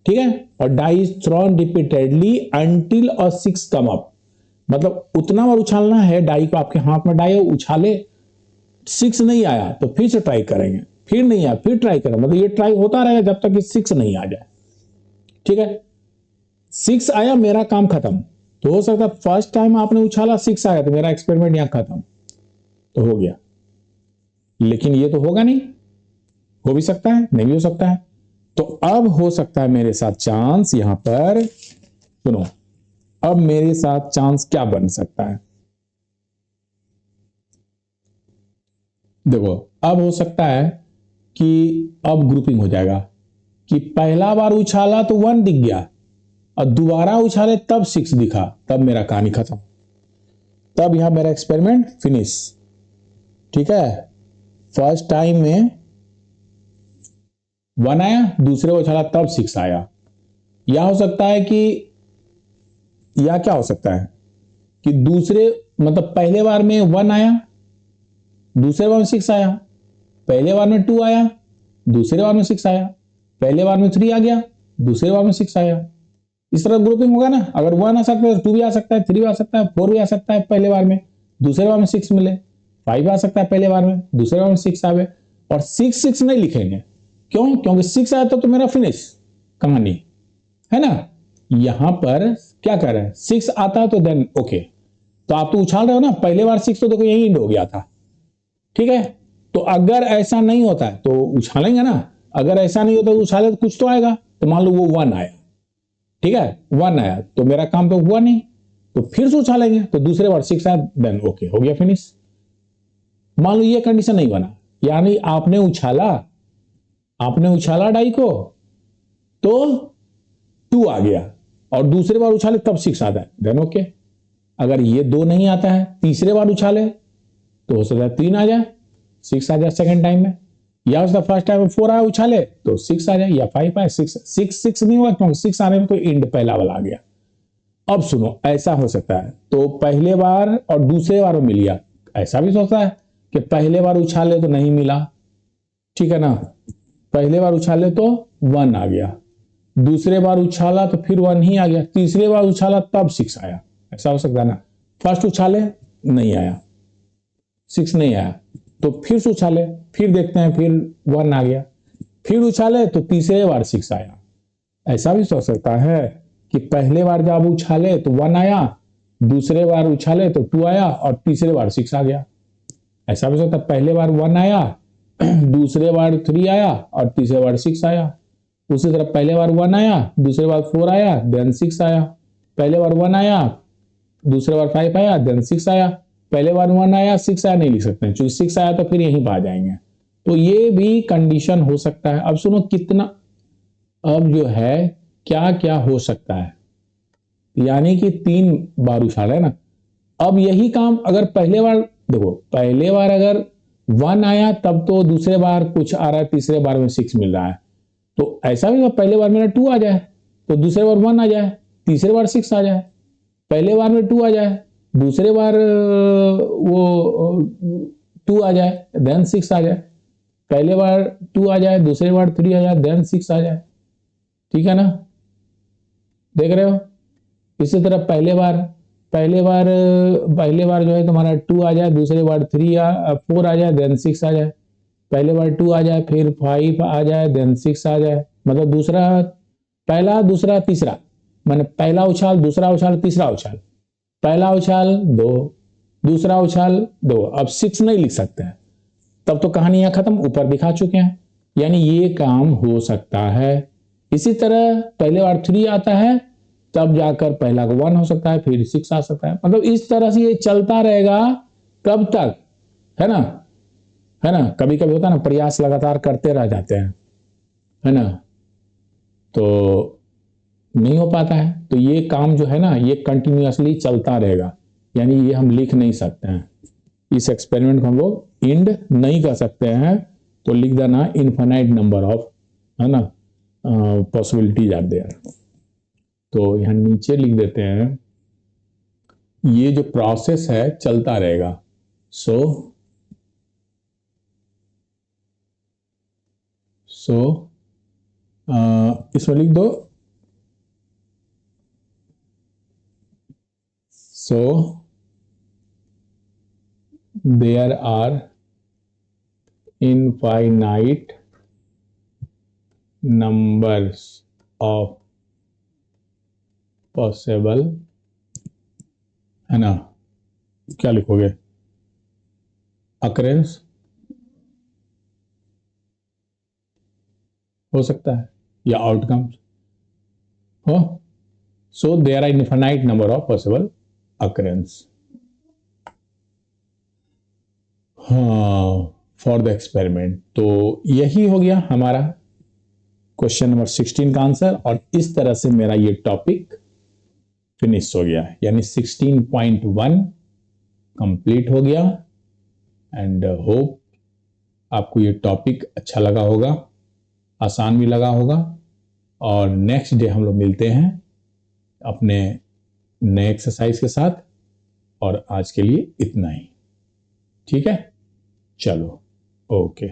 ठीक है, और die is thrown repeatedly until और 6 कम अप, मतलब उतना बार उछालना है डाई को, आपके हाथ में डाई उछाले 6 नहीं आया तो फिर से ट्राई करेंगे, फिर नहीं आया फिर ट्राई करेंगे, मतलब ये ट्राई होता रहेगा जब तक कि 6 नहीं आ जाए। ठीक है, 6 आया, मेरा काम खत्म। तो हो सकता है फर्स्ट टाइम आपने उछाला 6 आया तो मेरा एक्सपेरिमेंट यहां खत्म, तो हो गया। लेकिन ये तो होगा नहीं, हो भी सकता है नहीं भी हो सकता है। तो अब हो सकता है मेरे साथ चांस, यहां पर सुनो, अब मेरे साथ चांस क्या बन सकता है, देखो अब हो सकता है कि अब ग्रुपिंग हो जाएगा कि पहला बार उछाला तो 1 दिख गया और दोबारा उछाले तब 6 दिखा, तब मेरा कहानी खत्म, तब यहां मेरा एक्सपेरिमेंट फिनिश। ठीक है, फर्स्ट टाइम में 1 आया, दूसरे को उछाला तब 6 आया। या हो सकता है कि, या क्या हो सकता है कि दूसरे, मतलब पहले बार में 1 आया, दूसरे बार में 6 आया, पहले बार में 2 आया, दूसरे बार में 6 आया, पहले बार में 3 आ गया, दूसरे बार में 6 आया। इस तरह ग्रुपिंग होगा ना, अगर 1 आ सकता है तो 2 भी आ सकता है, 3 भी आ सकता है, 4 भी आ सकता है, पहले बार में, दूसरे बार में 6 मिले, 5 आ सकता है पहले बार में, दूसरे बार में 6 आवे। और 6 नहीं लिखेंगे, क्यों, क्योंकि 6 आया तो मेरा फिनिश कहानी है ना। यहां पर क्या कर रहे हैं, 6 आता है तो देन ओके, तो आप तो उछाल रहे हो ना, पहले बार 6 तो देखो यही एंड हो गया था। ठीक है, तो अगर ऐसा नहीं होता है तो उछालेंगे ना, अगर ऐसा नहीं होता तो उछाले तो कुछ तो आएगा। तो मान लो वो 1 आया, ठीक है 1 आया तो मेरा काम तो हुआ नहीं, तो फिर से उछालेंगे तो दूसरे बार 6 आया, देन ओके हो गया फिनिश। मान लो ये कंडीशन नहीं बना, यानी आपने उछाला डाई को तो 2 आ गया और दूसरे बार उछाले तब 6 आता है, देन ओके। अगर ये 2 नहीं आता है, तीसरे बार उछाले तो हो सकता है 3 आ जाए, 6 आ जाए सेकंड टाइम में, या उसका फर्स्ट टाइम में 4 आया उछाले तो 6 आ जाए, या 5 आए, 6 नहीं हुआ क्योंकि 6 आने में तो एंड पहला वाला आ गया। अब सुनो, ऐसा हो सकता है तो पहले बार और दूसरे बार में मिल गया, ऐसा भी सोचता है कि पहले बार उछाले तो नहीं मिला, ठीक है ना, पहले बार उछाले तो 1 आ गया, दूसरे बार उछाला तो फिर 1 ही आ गया, तीसरे बार उछाला तब 6 आया, ऐसा हो सकता है ना। फर्स्ट उछाले नहीं आया, 6 नहीं आया, तो फिर से उछाले, फिर देखते हैं फिर 1 आ गया, फिर उछाले तो तीसरे बार 6 आया। ऐसा भी हो सकता है कि पहले बार जब उछाले तो 1 आया, दूसरे बार उछाले तो 2 आया और तीसरे बार 6 आ गया। ऐसा भी हो सकता है पहले बार 1 आया, दूसरे बार 3 आया और तीसरे बार 6 आया। उसी तरह पहले बार 1 आया, दूसरे बार 4 आया, देन 6 आया, पहले बार 1 आया, दूसरे बार 5 आया, देन 6 आया, पहले बार 1 आया, 6 आया नहीं लिख सकते हैं, क्योंकि 6 आया तो फिर यहीं पर आ जाएंगे। तो ये भी कंडीशन हो सकता है। अब सुनो कितना, अब जो है क्या क्या हो सकता है, यानी कि 3 बार उछाल है ना। अब यही काम अगर पहले बार, देखो पहले बार अगर 1 आया तब तो दूसरे बार कुछ आ रहा है, तीसरे बार में 6 मिल रहा है, तो ऐसा भी पहले बार मेरा 2 आ जाए तो दूसरे बार 1 आ जाए, तीसरे बार 6 आ जाए, पहले बार में 2 आ जाए, दूसरे बार वो 2 आ जाए, देन 6 आ जाए, पहले बार 2 आ जाए, दूसरे बार 3 आ जाए, देन 6 आ जाए। ठीक है ना, देख रहे हो। इसी तरह पहले बार जो है तुम्हारा 2 आ जाए, दूसरे बार 4 आ जाए, देन 6 आ जाए, पहले बार 2 आ जाए, फिर 5 आ जाए, देन 6 आ जाए, मतलब दूसरा, पहला दूसरा तीसरा, मैंने पहला उछाल, दूसरा उछाल, तीसरा उछाल, पहला उछाल 2, दूसरा उछाल 2, अब 6 नहीं लिख सकते हैं, तब तो कहानी यहां खत्म, ऊपर दिखा चुके हैं, यानी ये काम हो सकता है। इसी तरह पहले बार 3 आता है तब जाकर पहला का 1 हो सकता है, फिर 6 आ सकता है। मतलब इस तरह से ये चलता रहेगा कब तक, है ना, है ना। कभी कभी होता है ना, प्रयास लगातार करते रह जाते हैं, है ना, तो नहीं हो पाता है। तो ये काम जो है ना, ये कंटिन्यूअसली चलता रहेगा, यानी ये हम लिख नहीं सकते हैं। इस एक्सपेरिमेंट को हम लोग इंड नहीं कर सकते हैं, तो लिख देना इनफाइनाइट नंबर ऑफ, है ना, पॉसिबिलिटीज आर देयर। तो यहां नीचे लिख देते हैं, ये जो प्रोसेस है चलता रहेगा। सो इसमें लिख दो, so there are infinite numbers of possible, है ना, क्या लिखोगे, occurrence हो सकता है, या आउटकम्स हो। So there are infinite number of possible occurrence, हाँ, फॉर द एक्सपेरिमेंट। तो यही हो गया हमारा क्वेश्चन नंबर 16 का आंसर, और इस तरह से मेरा ये टॉपिक फिनिश हो गया, यानी 16.1 कंप्लीट हो गया। एंड होप आपको ये टॉपिक अच्छा लगा होगा, आसान भी लगा होगा। और नेक्स्ट डे हम लोग मिलते हैं अपने नए एक्सरसाइज के साथ, और आज के लिए इतना ही, ठीक है, चलो, ओके।